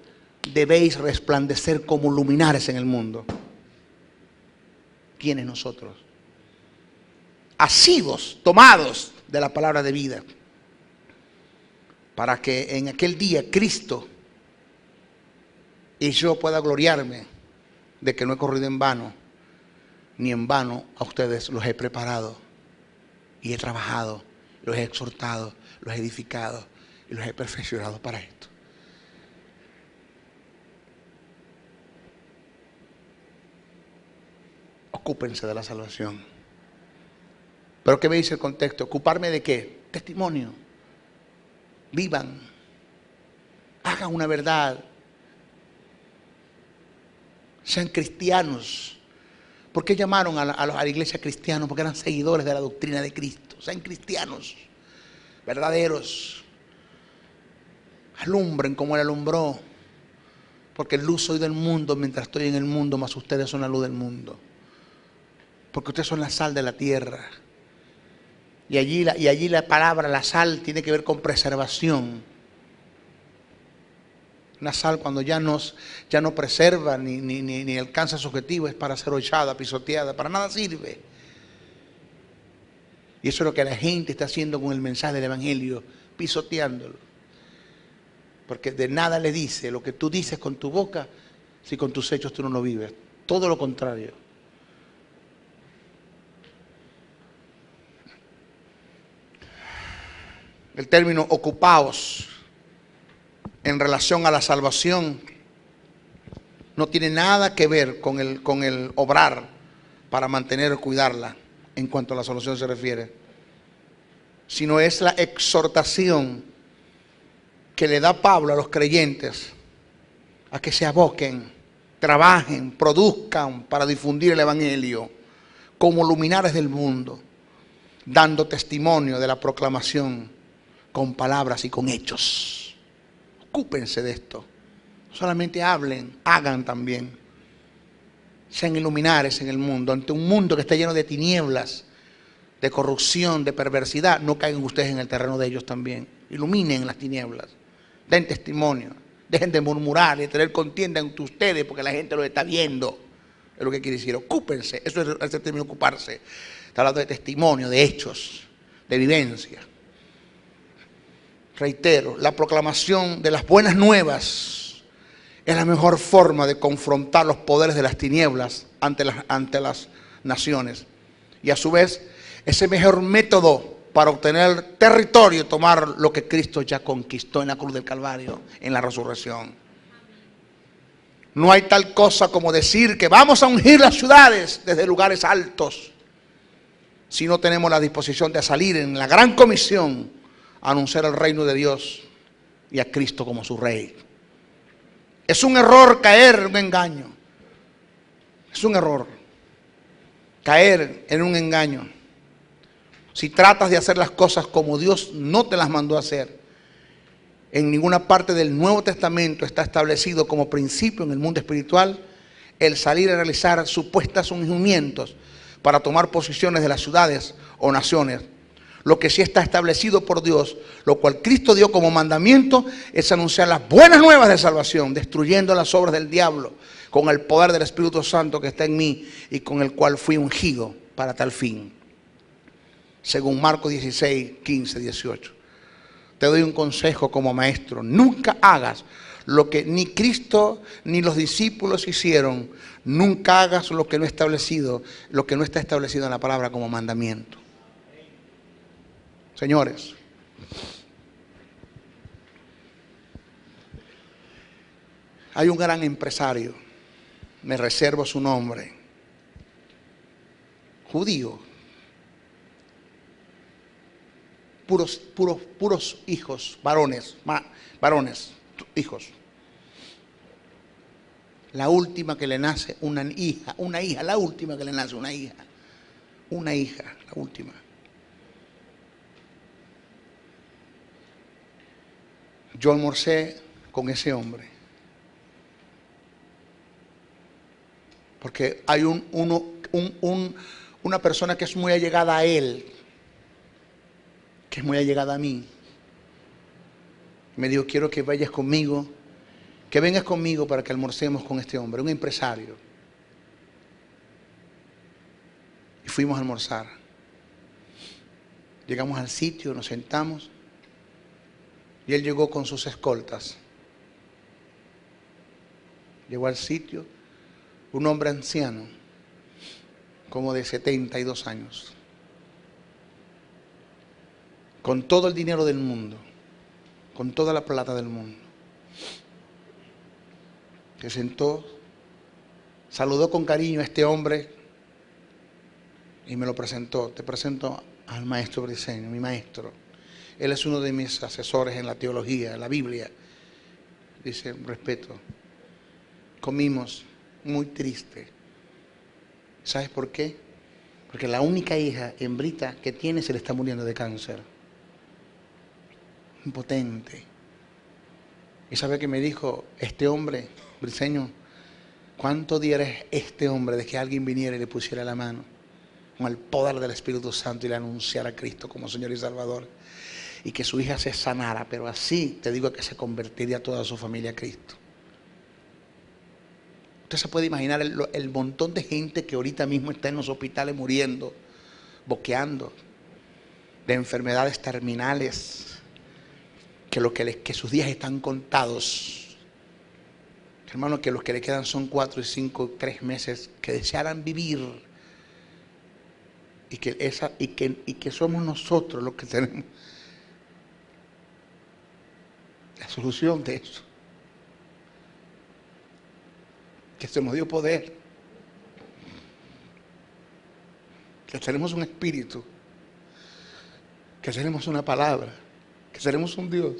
debéis resplandecer como luminares en el mundo. ¿Quiénes nosotros? Asidos, tomados de la palabra de vida, para que en aquel día Cristo y yo pueda gloriarme de que no he corrido en vano, ni en vano a ustedes los he preparado. Y he trabajado, los he exhortado, los he edificado y los he perfeccionado para esto. Ocúpense de la salvación. ¿Pero qué me dice el contexto? ¿Ocuparme de qué? Testimonio. Vivan. Hagan una verdad. Sean cristianos. ¿Por qué llamaron a la iglesia cristianos? Porque eran seguidores de la doctrina de Cristo. Sean cristianos, verdaderos. Alumbren como Él alumbró. Porque luz soy del mundo mientras estoy en el mundo, mas ustedes son la luz del mundo. Porque ustedes son la sal de la tierra. Y allí la palabra, la sal, tiene que ver con preservación. Una sal cuando ya no preserva ni alcanza su objetivo, es para ser hollada, pisoteada, para nada sirve. Y eso es lo que la gente está haciendo con el mensaje del Evangelio, pisoteándolo. Porque de nada le dice lo que tú dices con tu boca si con tus hechos tú no lo vives. Todo lo contrario. El término ocupaos en relación a la salvación no tiene nada que ver con el obrar para mantener o cuidarla en cuanto a la salvación se refiere, sino es la exhortación que le da Pablo a los creyentes a que se aboquen, trabajen, produzcan para difundir el Evangelio como luminares del mundo, dando testimonio de la proclamación con palabras y con hechos. Ocúpense de esto. No solamente hablen, hagan también. Sean iluminares en el mundo. Ante un mundo que está lleno de tinieblas, de corrupción, de perversidad, no caigan ustedes en el terreno de ellos también. Iluminen las tinieblas. Den testimonio. Dejen de murmurar y de tener contienda entre ustedes porque la gente los está viendo. Es lo que quiere decir. Ocúpense. Eso es el término ocuparse. Está hablando de testimonio, de hechos, de vivencia. Reitero, la proclamación de las buenas nuevas es la mejor forma de confrontar los poderes de las tinieblas ante las naciones. Y a su vez, es el mejor método para obtener territorio y tomar lo que Cristo ya conquistó en la cruz del Calvario, en la resurrección. No hay tal cosa como decir que vamos a ungir las ciudades desde lugares altos, si no tenemos la disposición de salir en la gran comisión a anunciar el reino de Dios y a Cristo como su Rey. Es un error caer en un engaño. Es un error caer en un engaño. Si tratas de hacer las cosas como Dios no te las mandó a hacer, en ninguna parte del Nuevo Testamento está establecido como principio en el mundo espiritual el salir a realizar supuestos ungimientos para tomar posiciones de las ciudades o naciones. Lo que sí está establecido por Dios, lo cual Cristo dio como mandamiento, es anunciar las buenas nuevas de salvación, destruyendo las obras del diablo, con el poder del Espíritu Santo que está en mí y con el cual fui ungido para tal fin. Según Marcos 16, 15, 18. Te doy un consejo como maestro: nunca hagas lo que ni Cristo ni los discípulos hicieron. Nunca hagas lo que no está establecido en la palabra como mandamiento. Señores, hay un gran empresario, me reservo su nombre, judío, puros hijos, varones, hijos. La última que le nace una hija, la última que le nace una hija, la última. Yo almorcé con ese hombre. Porque hay una persona que es muy allegada a él, que es muy allegada a mí. Me dijo: quiero que vayas conmigo, que vengas conmigo para que almorcemos con este hombre, un empresario. Y fuimos a almorzar. Llegamos al sitio, nos sentamos. Y él llegó con sus escoltas. Llegó al sitio, un hombre anciano, como de 72 años. con todo el dinero del mundo, con toda la plata del mundo. Se sentó, saludó con cariño a este hombre y me lo presentó. Te presento al maestro Briceño, mi maestro. Él es uno de mis asesores en la teología, en la Biblia. Dice, respeto. Comimos, muy triste. ¿Sabes por qué? Porque la única hija, hembrita, que tiene se le está muriendo de cáncer. Impotente. ¿Y sabe qué me dijo este hombre, Briceño? ¿Cuánto diera este hombre de que alguien viniera y le pusiera la mano con el poder del Espíritu Santo y le anunciara a Cristo como Señor y Salvador? Y que su hija se sanara, pero así te digo que se convertiría toda su familia a Cristo. Usted se puede imaginar el montón de gente que ahorita mismo está en los hospitales muriendo, boqueando, de enfermedades terminales, que sus días están contados. Hermano, que los que le quedan son 4 y 5, 3 meses, que desearan vivir. Y que somos nosotros los que tenemos la solución de eso. Que se nos dio poder. Que tenemos un espíritu. Que tenemos una palabra. Que tenemos un Dios.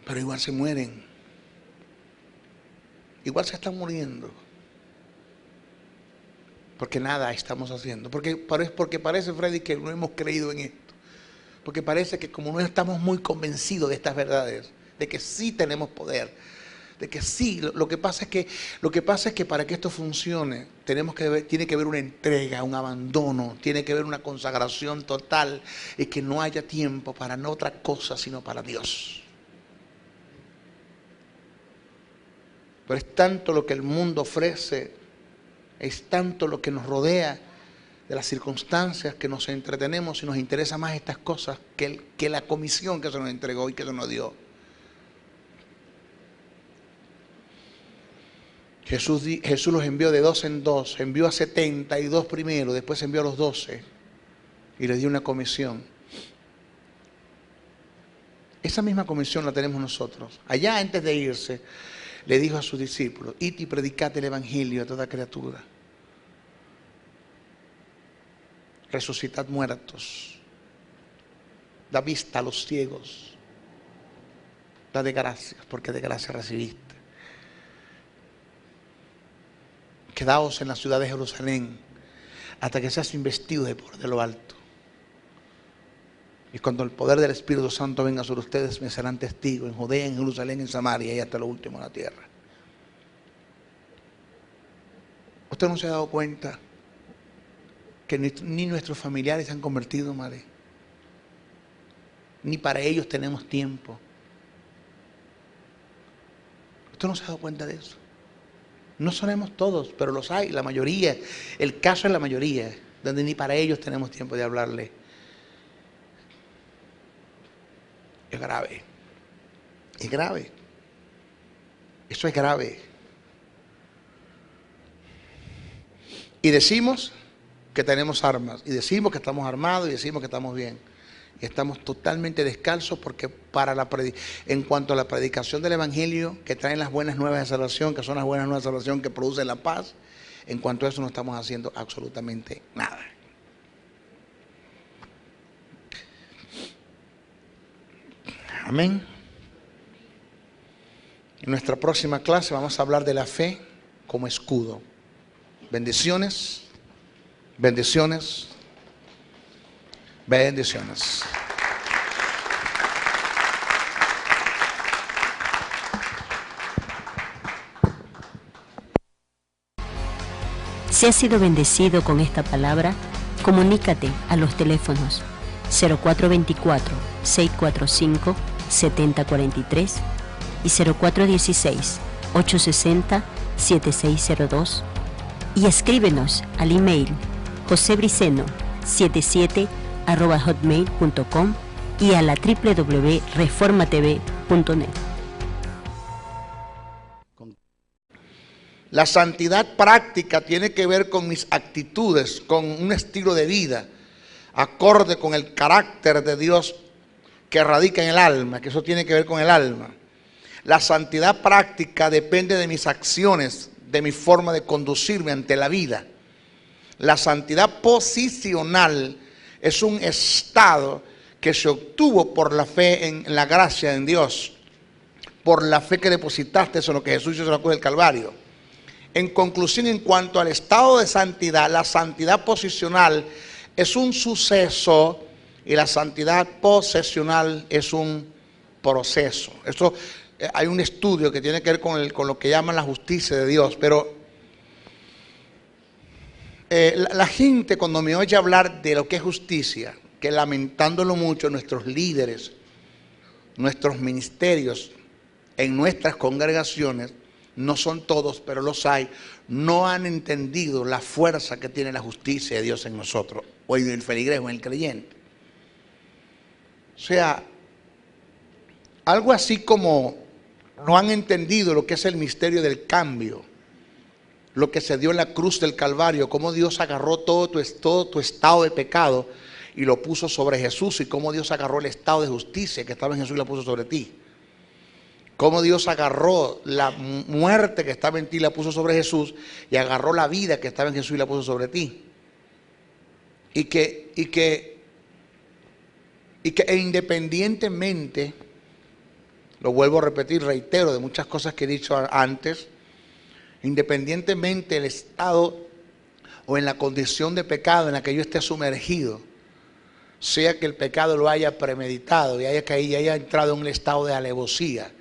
Pero igual se mueren. Igual se están muriendo. Porque nada estamos haciendo. Porque parece, Freddy, que no hemos creído en esto. Porque parece que como no estamos muy convencidos de estas verdades, de que sí tenemos poder, de que sí, lo que pasa es que para que esto funcione, tiene que haber una entrega, un abandono, tiene que haber una consagración total y que no haya tiempo para no otra cosa sino para Dios. Pero es tanto lo que el mundo ofrece, es tanto lo que nos rodea de las circunstancias que nos entretenemos y nos interesa más estas cosas que la comisión que se nos entregó y que se nos dio. Jesús los envió de 2 en 2, envió a 72 primero, después envió a los 12 y les dio una comisión. Esa misma comisión la tenemos nosotros. Allá antes de irse, le dijo a sus discípulos, id y predicad el evangelio a toda criatura. Resucitad muertos, da vista a los ciegos, da de gracias, porque de gracia recibiste. Quedaos en la ciudad de Jerusalén hasta que seas investido de poder de lo alto. Y cuando el poder del Espíritu Santo venga sobre ustedes, me serán testigos en Judea, en Jerusalén, en Samaria y hasta lo último de la tierra. ¿Usted no se ha dado cuenta que ni nuestros familiares se han convertido, madre? Ni para ellos tenemos tiempo. ¿Usted no se ha dado cuenta de eso? No sonemos todos, pero los hay, la mayoría. El caso es la mayoría, donde ni para ellos tenemos tiempo de hablarle. Es grave. Es grave. Eso es grave. Y decimos que tenemos armas, y decimos que estamos armados, y decimos que estamos bien. Y estamos totalmente descalzos porque en cuanto a la predicación del Evangelio, que traen las buenas nuevas de salvación, que son las buenas nuevas de salvación que producen la paz, en cuanto a eso no estamos haciendo absolutamente nada. Amén. En nuestra próxima clase vamos a hablar de la fe como escudo. Bendiciones, bendiciones, bendiciones. Si has sido bendecido con esta palabra, comunícate a los teléfonos 0424-645-7043 y 0416-860-7602 y escríbenos al email josebriceno77@hotmail.com y a la www.reformatv.net. La santidad práctica tiene que ver con mis actitudes, con un estilo de vida, acorde con el carácter de Dios que radica en el alma, que eso tiene que ver con el alma. La santidad práctica depende de mis acciones, de mi forma de conducirme ante la vida. La santidad posicional es un estado que se obtuvo por la fe en la gracia en Dios, por la fe que depositaste en lo que Jesús hizo en la cruz del Calvario. En conclusión, en cuanto al estado de santidad, la santidad posicional es un suceso y la santidad posesional es un proceso. Esto, hay un estudio que tiene que ver con lo que llaman la justicia de Dios, pero la gente cuando me oye hablar de lo que es justicia, que lamentándolo mucho nuestros líderes, nuestros ministerios, en nuestras congregaciones, no son todos, pero los hay, no han entendido la fuerza que tiene la justicia de Dios en nosotros, o en el feligrés, o en el creyente. O sea, algo así como no han entendido lo que es el misterio del cambio, lo que se dio en la cruz del Calvario, cómo Dios agarró todo tu estado de pecado y lo puso sobre Jesús, y cómo Dios agarró el estado de justicia que estaba en Jesús y lo puso sobre ti. Cómo Dios agarró la muerte que estaba en ti y la puso sobre Jesús, y agarró la vida que estaba en Jesús y la puso sobre ti. Y que independientemente, lo vuelvo a repetir, reitero de muchas cosas que he dicho antes, independientemente del estado o en la condición de pecado en la que yo esté sumergido, sea que el pecado lo haya premeditado y haya caído y haya entrado en un estado de alevosía,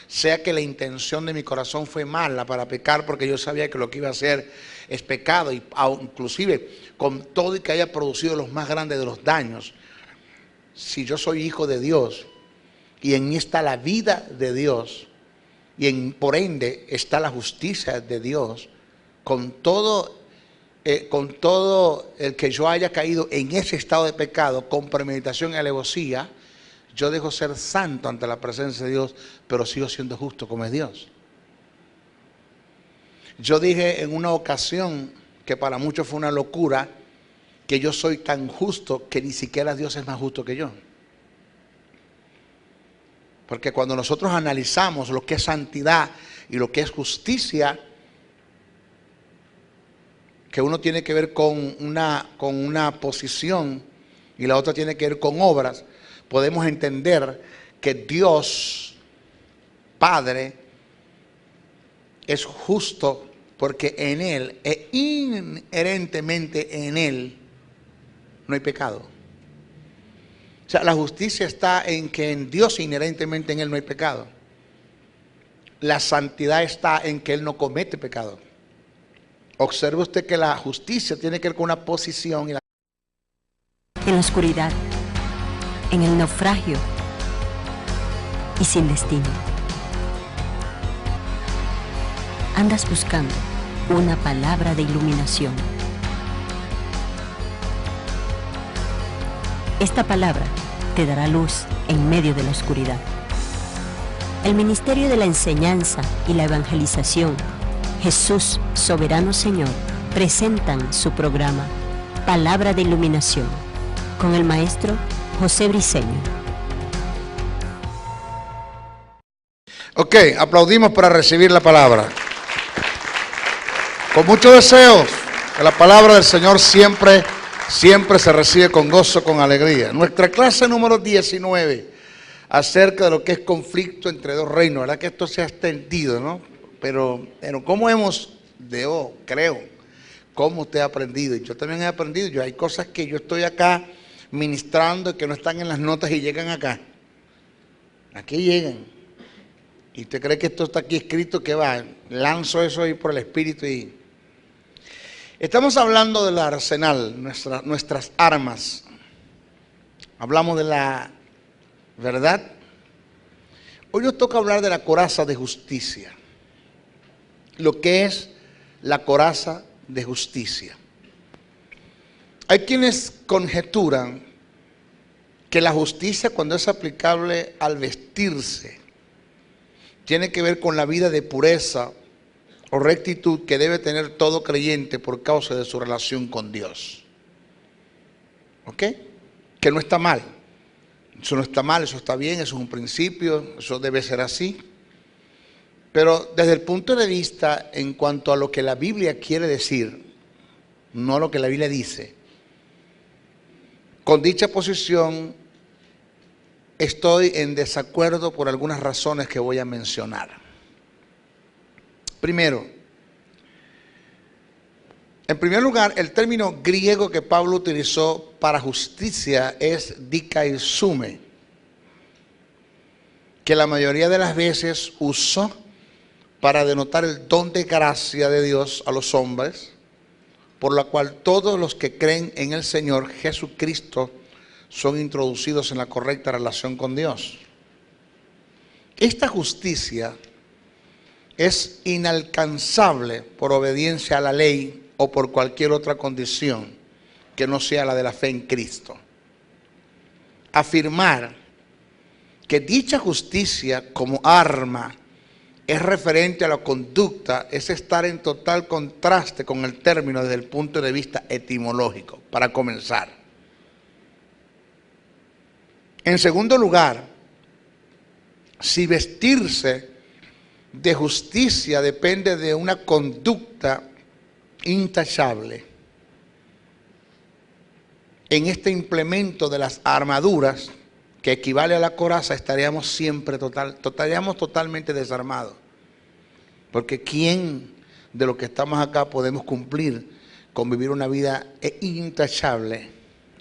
sea que la intención de mi corazón fue mala para pecar porque yo sabía que lo que iba a hacer es pecado, y inclusive con todo y que haya producido los más grandes de los daños, si yo soy hijo de Dios y en mí está la vida de Dios y por ende está la justicia de Dios, con todo el que yo haya caído en ese estado de pecado con premeditación y alevosía, yo dejo ser santo ante la presencia de Dios, pero sigo siendo justo como es Dios. Yo dije en una ocasión, que para muchos fue una locura, que yo soy tan justo que ni siquiera Dios es más justo que yo. Porque cuando nosotros analizamos lo que es santidad y lo que es justicia, que uno tiene que ver con una posición y la otra tiene que ver con obras, podemos entender que Dios Padre es justo porque en Él, e inherentemente en Él, no hay pecado. O sea, la justicia está en que en Dios inherentemente en Él no hay pecado. La santidad está en que Él no comete pecado. Observe usted que la justicia tiene que ver con una posición. En la oscuridad, en el naufragio y sin destino. Andas buscando una palabra de iluminación. Esta palabra te dará luz en medio de la oscuridad. El Ministerio de la Enseñanza y la Evangelización, Jesús Soberano Señor, presentan su programa Palabra de Iluminación con el maestro José Briceño. Ok, aplaudimos para recibir la palabra. Con mucho deseo, que la palabra del Señor siempre se recibe con gozo, con alegría. Nuestra clase número 19, acerca de lo que es conflicto entre dos reinos. ¿Verdad que esto se ha extendido, no? Pero ¿cómo creo, cómo usted ha aprendido? Y yo también he aprendido. Hay cosas que yo estoy acá ministrando y que no están en las notas y llegan acá. Aquí llegan. Y usted cree que esto está aquí escrito, que va, lanzo eso ahí por el Espíritu y... Estamos hablando del arsenal, nuestras armas. Hablamos de la verdad. Hoy nos toca hablar de la coraza de justicia. Lo que es la coraza de justicia. Hay quienes conjeturan que la justicia, cuando es aplicable al vestirse, tiene que ver con la vida de pureza o rectitud que debe tener todo creyente por causa de su relación con Dios. ¿Ok? Que no está mal. Eso no está mal, eso está bien, eso es un principio, eso debe ser así. Pero desde el punto de vista en cuanto a lo que la Biblia quiere decir, no lo que la Biblia dice, con dicha posición estoy en desacuerdo por algunas razones que voy a mencionar. Primero, en primer lugar, el término griego que Pablo utilizó para justicia es dikaisume, que la mayoría de las veces usó para denotar el don de gracia de Dios a los hombres, por la cual todos los que creen en el Señor Jesucristo son introducidos en la correcta relación con Dios. Esta justicia es inalcanzable por obediencia a la ley o por cualquier otra condición que no sea la de la fe en Cristo. Afirmar que dicha justicia como arma es referente a la conducta es estar en total contraste con el término desde el punto de vista etimológico, para comenzar. En segundo lugar, si vestirse de justicia depende de una conducta intachable, en este implemento de las armaduras que equivale a la coraza estaríamos siempre totalmente desarmados, porque ¿quién de los que estamos acá podemos cumplir con vivir una vida intachable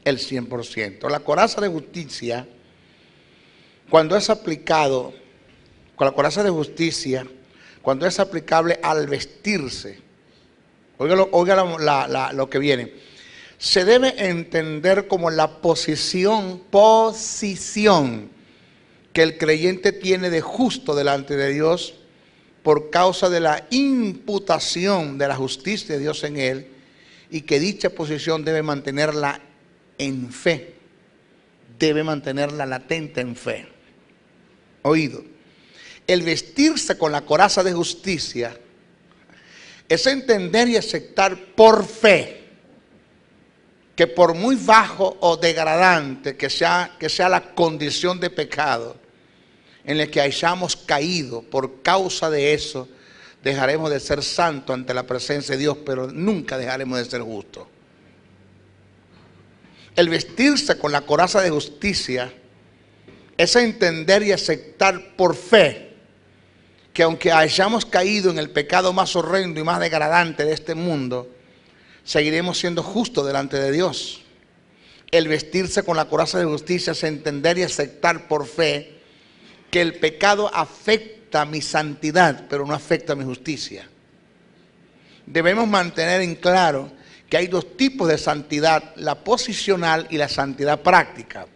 el 100%? La coraza de justicia, cuando es aplicado, con la coraza de justicia, cuando es aplicable al vestirse, oiga lo que viene, se debe entender como la posición que el creyente tiene de justo delante de Dios por causa de la imputación de la justicia de Dios en él, y que dicha posición debe mantenerla en fe, debe mantenerla latente en fe. Oído, el vestirse con la coraza de justicia es entender y aceptar por fe que por muy bajo o degradante que sea la condición de pecado en la que hayamos caído, por causa de eso dejaremos de ser santos ante la presencia de Dios, pero nunca dejaremos de ser justos. El vestirse con la coraza de justicia es entender y aceptar por fe que aunque hayamos caído en el pecado más horrendo y más degradante de este mundo, seguiremos siendo justos delante de Dios. El vestirse con la coraza de justicia es entender y aceptar por fe que el pecado afecta mi santidad, pero no afecta mi justicia. Debemos mantener en claro que hay dos tipos de santidad, la posicional y la santidad práctica.